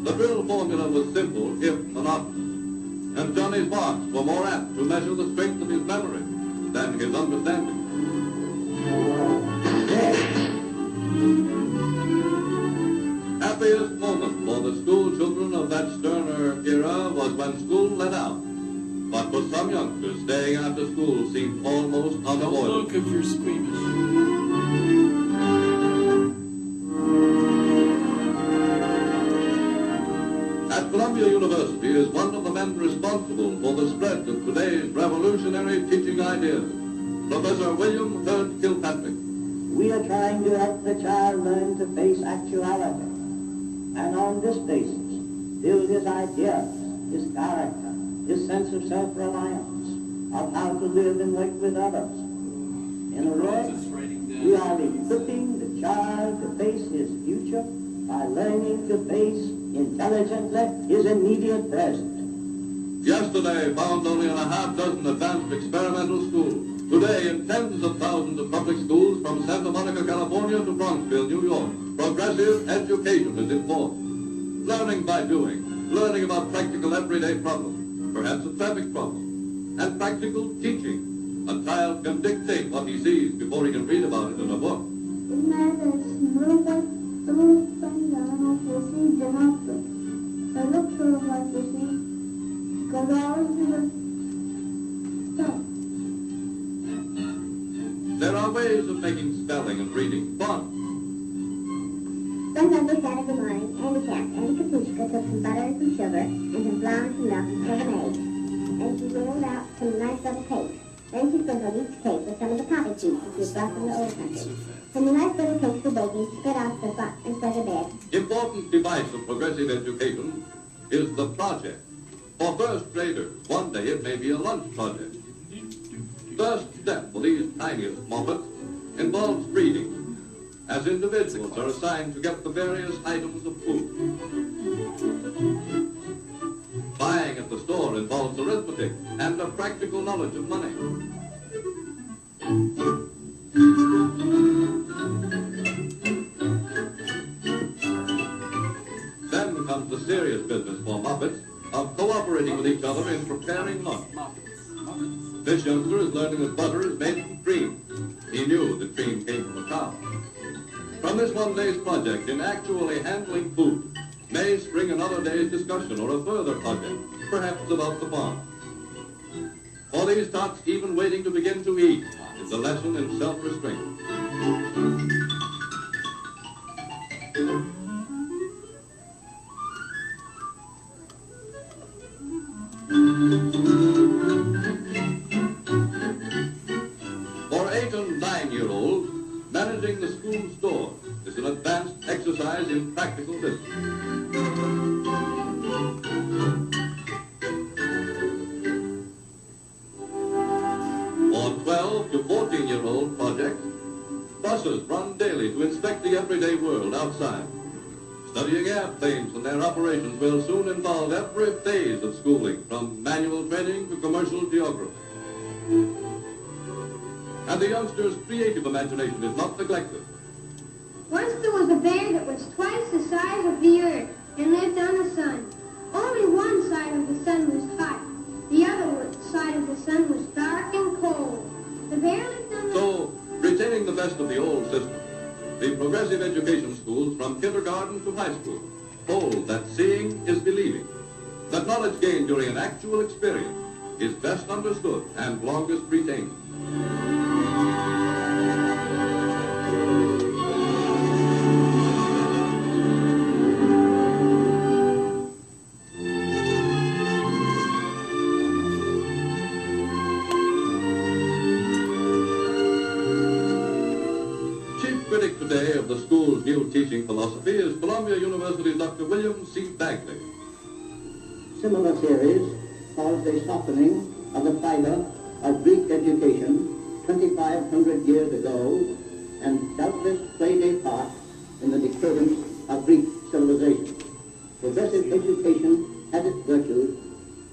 The drill formula was simple, if monotonous, and Johnny's marks were more apt to measure the strength of his memory than his understanding. Happiest moment for the school children of that sterner era was when school let out. But for some youngsters, staying after school seemed almost Don't unavoidable. look if you're squeamish. At Columbia University is one of the men responsible for the spread of today's revolutionary teaching ideas, Professor William Hurd Kilpatrick. We are trying to help the child learn to face actuality, and on this basis, build his ideas, his character, his sense of self-reliance, of how to live and work with others. In a word, we are equipping the child to face his future by learning to face intelligently his immediate present. Yesterday found only in a half dozen advanced experimental schools. Today, in tens of thousands of public schools from Santa Monica, California to Bronxville, New York, progressive education is in force. Learning by doing, learning about practical everyday problems, perhaps a traffic problem, and practical teaching. A child can dictate what he sees before he can read about it in a book. There are ways of making spelling and reading fun. One Sunday Saturday morning, Andy Kapushka took some butter and some sugar and some flour and some milk and 7 eggs, and she rolled out some nice little cakes. Then she sprinkled each cake with some of the poppy seeds that she had brought from the old country. When the nice little cakes were baking, she got out the spot and spread her bed. Important device of progressive education is the project. For first graders, one day it may be a lunch project. first step for these tiniest moppets involves breeding, as individuals are assigned to get the various items of food. Buying at the store involves arithmetic and a practical knowledge of money. Then comes the serious business for Muppets of cooperating with each other in preparing lunch. This youngster is learning that butter is made from cream. He knew that cream came from a cow. From this one day's project in actually handling food may spring another day's discussion or a further project, perhaps about the farm. For these tots, even waiting to begin to eat is a lesson in self-restraint. For 8 and 9-year-olds, managing the school store is an advanced exercise in practical business. For 12 to 14-year-old projects, buses run daily to inspect the everyday world outside. Studying airplanes and their operations will soon involve every phase of schooling, from manual training to commercial geography. And the youngster's creative imagination is not neglected. Once there was a bear that was twice the size of the earth and lived on the sun. Only one side of the sun was hot. The other side of the sun was dark and cold. The bear lived on the... So, retaining the best of the old system, the progressive education schools from kindergarten to high school hold that seeing is believing, that knowledge gained during an actual experience is best understood and longest retained. Critic today of the school's new teaching philosophy is Columbia University's Dr. William C. Bagley. Similar theories cause a softening of the fiber of Greek education 2,500 years ago and doubtless played a part in the decadence of Greek civilization. Progressive education has its virtues,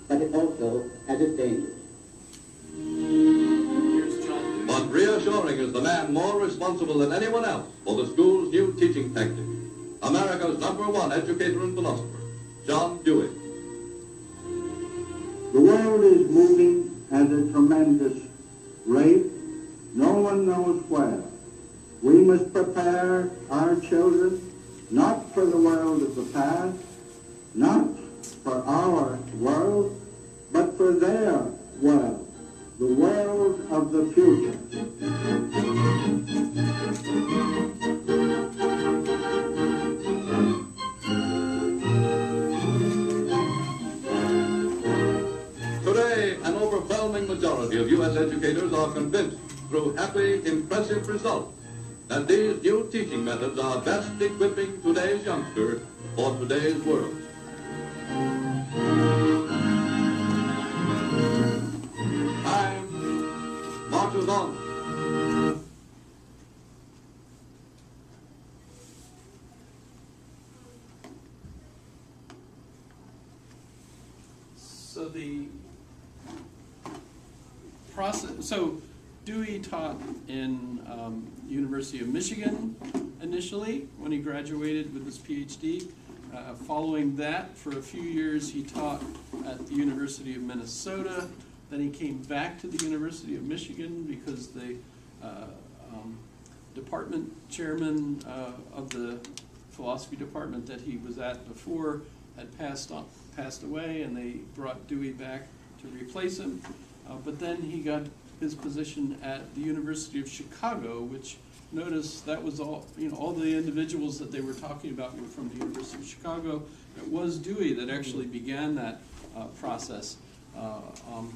but it also has its dangers. But reassuring is the man more responsible than anyone else for the school's new teaching tactic. America's #1 educator and philosopher, John Dewey. The world is moving at a tremendous rate. No one knows where. We must prepare our children not for the world of the past, not for our world, but for their world. The world of the future. Today, an overwhelming majority of U.S. educators are convinced, through happy, impressive results, that these new teaching methods are best equipping today's youngster for today's world. Marches on. So the process, so Dewey taught in University of Michigan initially when he graduated with his PhD. Following that, for a few years, he taught at the University of Minnesota. Then he came back to the University of Michigan because the department chairman of the philosophy department that he was at before had passed away, and they brought Dewey back to replace him. But then he got his position at the University of Chicago, which, notice that was all, all the individuals that they were talking about were from the University of Chicago. It was Dewey that actually began that process of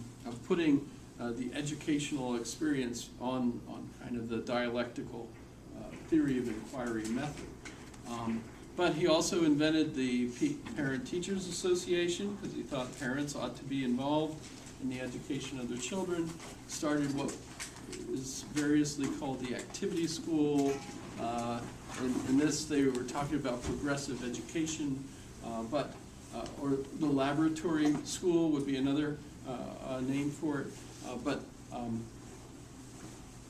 putting the educational experience on kind of the dialectical theory of inquiry method. But he also invented the Parent Teachers Association because he thought parents ought to be involved. in the education of their children, started what is variously called the activity school. In this, they were talking about progressive education, or the laboratory school would be another name for it.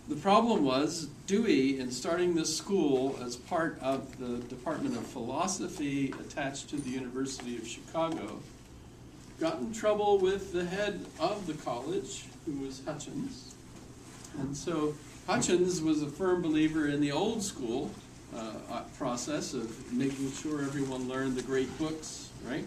The problem was Dewey, in starting this school as part of the Department of Philosophy attached to the University of Chicago, got in trouble with the head of the college, who was Hutchins. And so Hutchins was a firm believer in the old school process of making sure everyone learned the great books, right?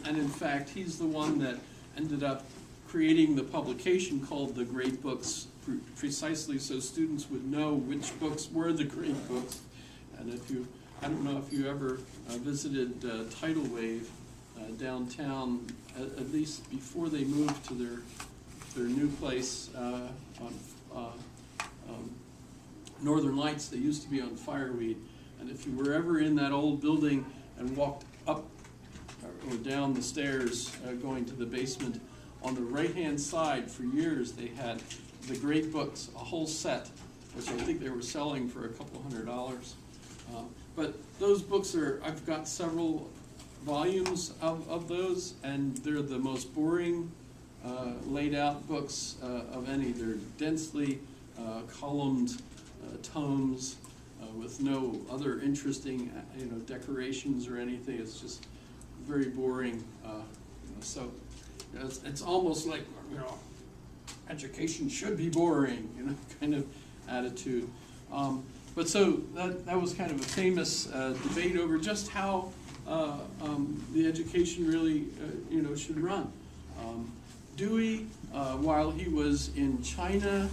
And in fact, he's the one that ended up creating the publication called The Great Books, precisely so students would know which books were the great books. And I don't know if you ever visited Tidal Wave downtown, at least before they moved to their new place on Northern Lights. They used to be on Fireweed. And if you were ever in that old building and walked up or down the stairs going to the basement, on the right-hand side for years they had the great books, a whole set, which I think they were selling for a couple $100. But those books I've got several volumes of those, and they're the most boring laid out books of any. They're densely columned tomes with no other interesting decorations or anything. It's just very boring. So it's almost like, education should be boring, kind of attitude. But so that was kind of a famous debate over just how the education really, should run. Dewey, while he was in China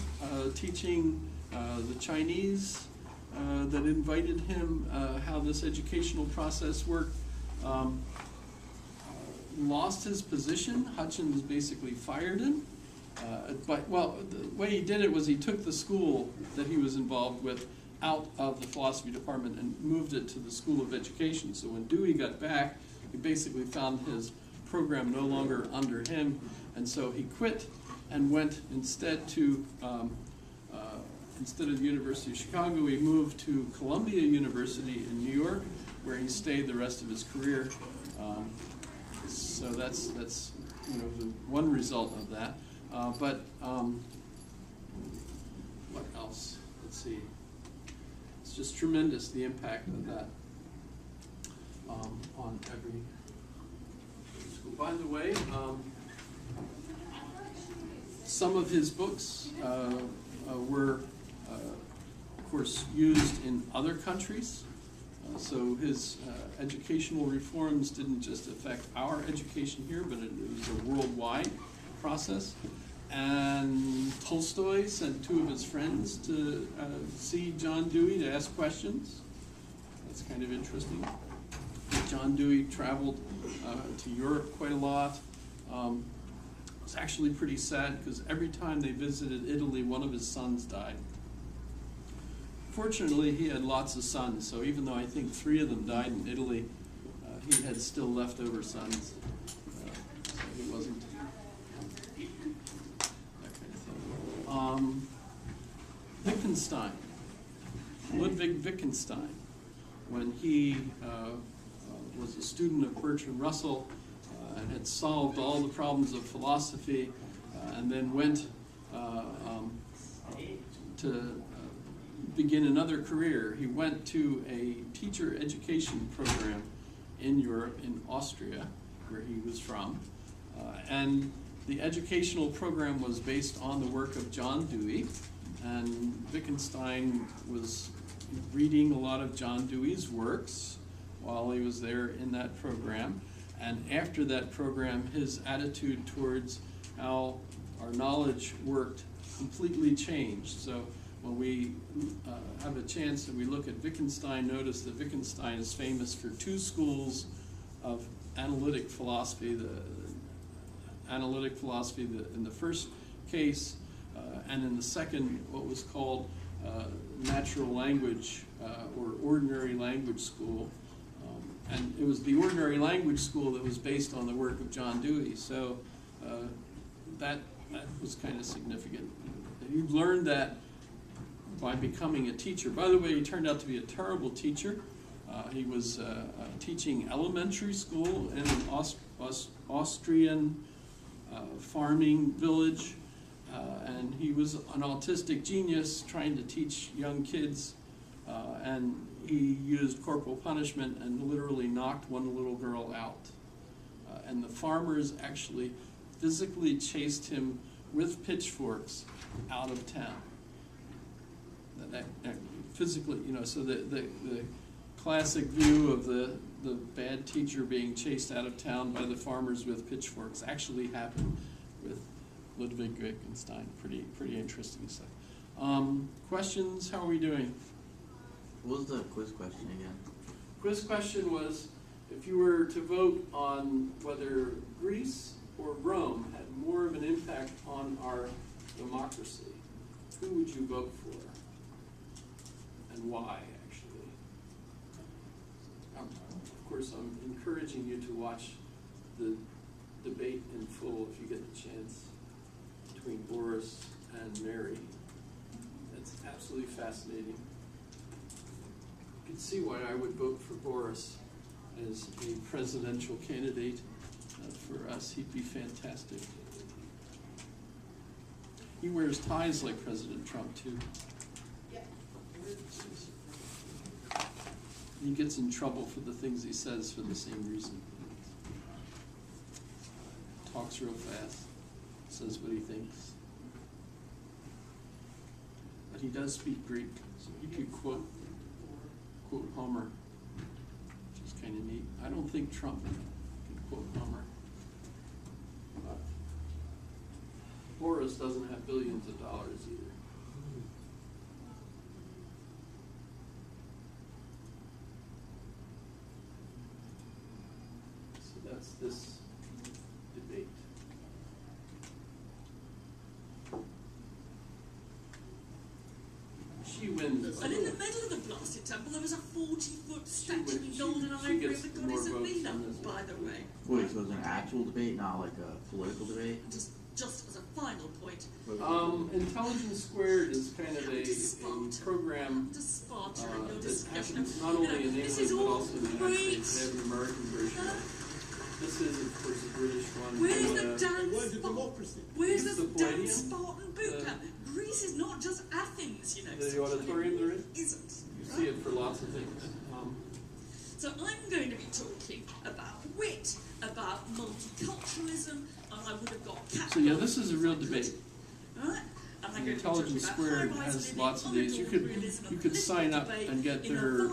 teaching the Chinese that invited him, how this educational process worked, lost his position. Hutchins basically fired him. The way he did it was he took the school that he was involved with out of the philosophy department and moved it to the School of Education. So when Dewey got back, he basically found his program no longer under him, and so he quit and went instead to, instead of the University of Chicago, he moved to Columbia University in New York, where he stayed the rest of his career. So that's the one result of that. What else? Let's see. It's just tremendous, the impact of that on every school. By the way, some of his books were, of course, used in other countries. So his educational reforms didn't just affect our education here, but it was a worldwide process. And Tolstoy sent two of his friends to see John Dewey to ask questions. That's kind of interesting. John Dewey traveled to Europe quite a lot. It's actually pretty sad because every time they visited Italy, one of his sons died. Fortunately, he had lots of sons, so even though I think 3 of them died in Italy, he had still leftover sons. So he wasn't that kind of thing. Wittgenstein, Ludwig Wittgenstein, when he was a student of Bertrand Russell and had solved all the problems of philosophy, and then went to begin another career. He went to a teacher education program in Europe, in Austria, where he was from. And the educational program was based on the work of John Dewey. And Wittgenstein was reading a lot of John Dewey's works while he was there in that program. And after that program, his attitude towards how our knowledge worked completely changed. So when we have a chance and we look at Wittgenstein, notice that Wittgenstein is famous for 2 schools of analytic philosophy. The analytic philosophy in the first case, and in the second, what was called natural language or ordinary language school. And it was the ordinary language school that was based on the work of John Dewey. So that was kind of significant. He learned that by becoming a teacher. By the way, he turned out to be a terrible teacher. He was teaching elementary school in an Austrian farming village, and he was an autistic genius trying to teach young kids, and he used corporal punishment and literally knocked one little girl out. And the farmers actually physically chased him with pitchforks out of town. Physically, you know, so the classic view of the bad teacher being chased out of town by the farmers with pitchforks actually happened with Ludwig Wittgenstein. Pretty interesting stuff. Questions? How are we doing? What was the quiz question again? Quiz question was, if you were to vote on whether Greece or Rome had more of an impact on our democracy, who would you vote for? And why, actually? Of course, I'm encouraging you to watch the debate in full if you get the chance between Boris and Mary. It's absolutely fascinating. You can see why I would vote for Boris as a presidential candidate. For us, he'd be fantastic. He wears ties like President Trump, too. He gets in trouble for the things he says for the same reason. Talks real fast, says what he thinks. But he does speak Greek, so he could quote Homer, which is kind of neat. I don't think Trump can quote Homer. Boris doesn't have billions of dollars either. So that's this debate. She wins. And in the middle of the blasted temple, there was a 40-foot statue in golden ivory of the goddess Athena, by the way. Wait, so it was an actual debate, not like a political debate? Just as a final point. Intelligence Squared is kind of a program that happens not only in England but also in the United States. They have an American version. This is, of course, a British one. Where's the damn Spartan boot camp? Greece is not just Athens, you know. The auditorium there is? Isn't. You see it for lots of things. So I'm going to be talking about wit, about multiculturalism, and I would have got So yeah, this is a real debate. Right? The Intelligence Squared has lots of these. You could sign up and get their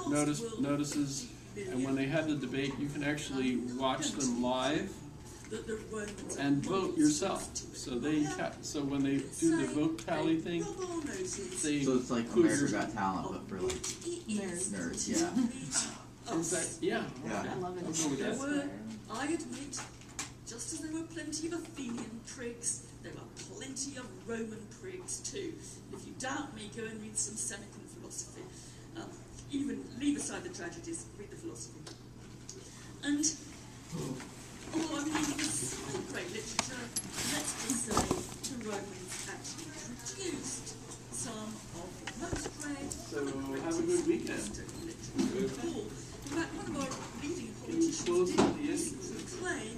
notices, and when they have the debate, you can actually watch them live and vote yourself. So when they do the vote tally thing, So it's like America Got Talent, but for like nerds, yeah. Yeah. I love it. There were, I admit, just as there were plenty of Athenian prigs, there were plenty of Roman prigs too. If you doubt me, go and read some Senecan philosophy. Even leave aside the tragedies, read the philosophy. And although I'm reading this great literature, let's just say the Romans actually produced some of the most read. So have a good weekend. In fact, one of our leading politicians did claim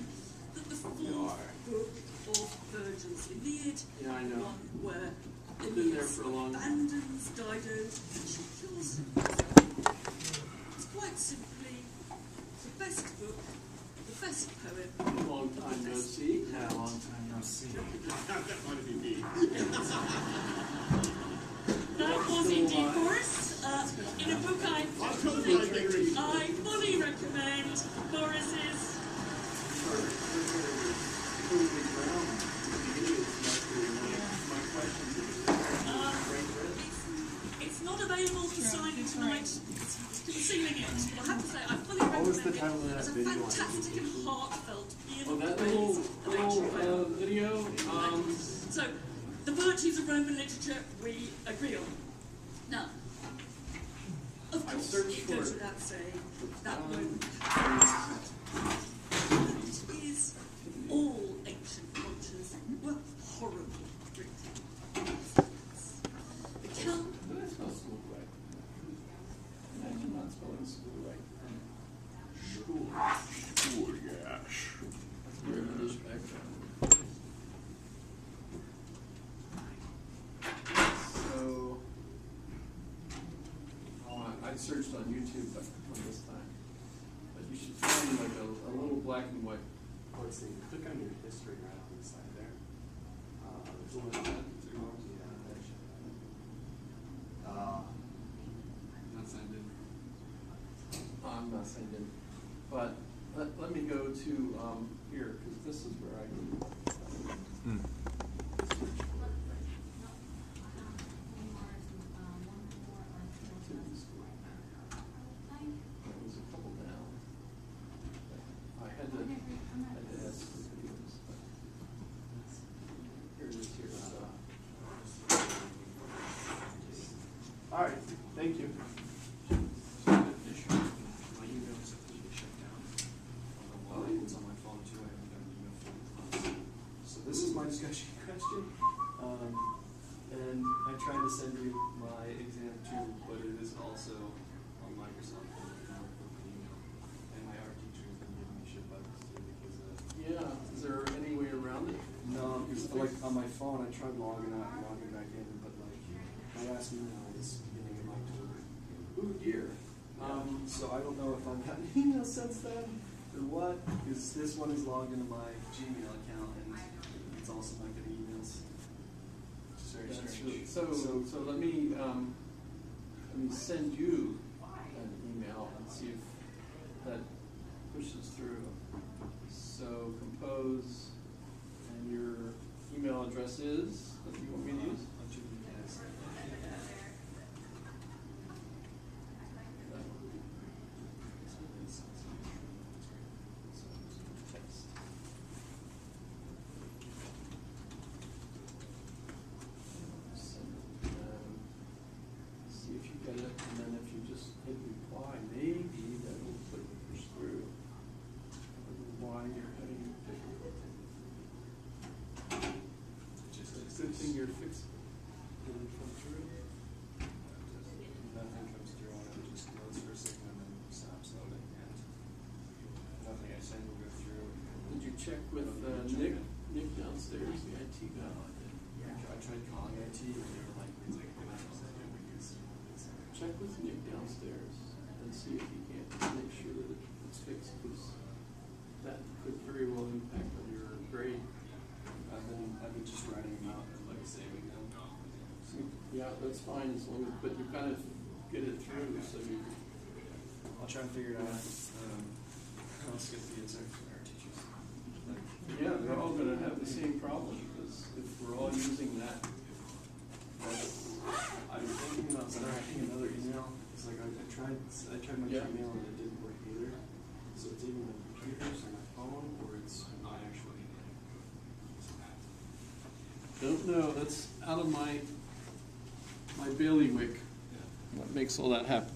that the fourth book of Virgil's Aeneid, one where Aeneas abandons Dido and she kills him, it's quite simply the best book, the best poem. Long time no see. Yeah, long time no see. That might have been me. That was indeed Boris. In a book I fully recommend, Boris's. It's not available for signing tonight. It's concealing it. I have to say, I fully recommend it. It's a fantastic and heartfelt that little video. So, the virtues of Roman literature we agree on. Now, of course, it goes without saying that Roman Catholicism is all ancient cultures. Well, searched on YouTube on this time. But you should find like a little black and white. Let's see, click on your history right on the side there. There's a little bit. Not signed in. I'm not signed in. But let me go to here, because this is where I can search for it. There was a couple down. I had to ask for videos. Here it is here. All right, thank you. My emails have to be shut down. Well, it's on my phone too. I haven't got an email from the class. So this is my discussion question. And I tried to send you my exam too, but it is also on Microsoft email. And my art teacher has been giving me shit about this too because Yeah, is there any way around it? no, because like on my phone I tried logging out and logging back in, but like my last email is beginning of October. Ooh, dear. So I don't know if I've gotten email since then or what, because this one is logged into my Gmail account and it's also not getting emails. Which is very That's strange. really, so let me send you an email and see if that pushes through. So compose, and your email address is, what do you want me to use? See if you get it, and then if you just hit reply, maybe that will push through. I don't know why you're having difficulty. Just a good thing you're fixing. Did it come through? Nothing comes through on it, it just loads for a second and then stops loading, and nothing I send will go through. Did you check with Nick downstairs, the IT guy? I tried calling IT and they were like, Check with Nick downstairs and see if you can't make sure that it's fixed, because that could very well impact on your grade. I've been just writing them out and like saving them. Yeah, that's fine, as long as, but you kind of get it through, so you. I'll try and figure it out. I'll skip the answer for our teachers. Yeah, they're all gonna have the same problem, because if we're all using that, I'm thinking about writing another email. It's like I tried my Gmail and it didn't work either. So it's either my computers or my phone or it's my actual email. Don't know, that's out of my bailiwick. What makes all that happen?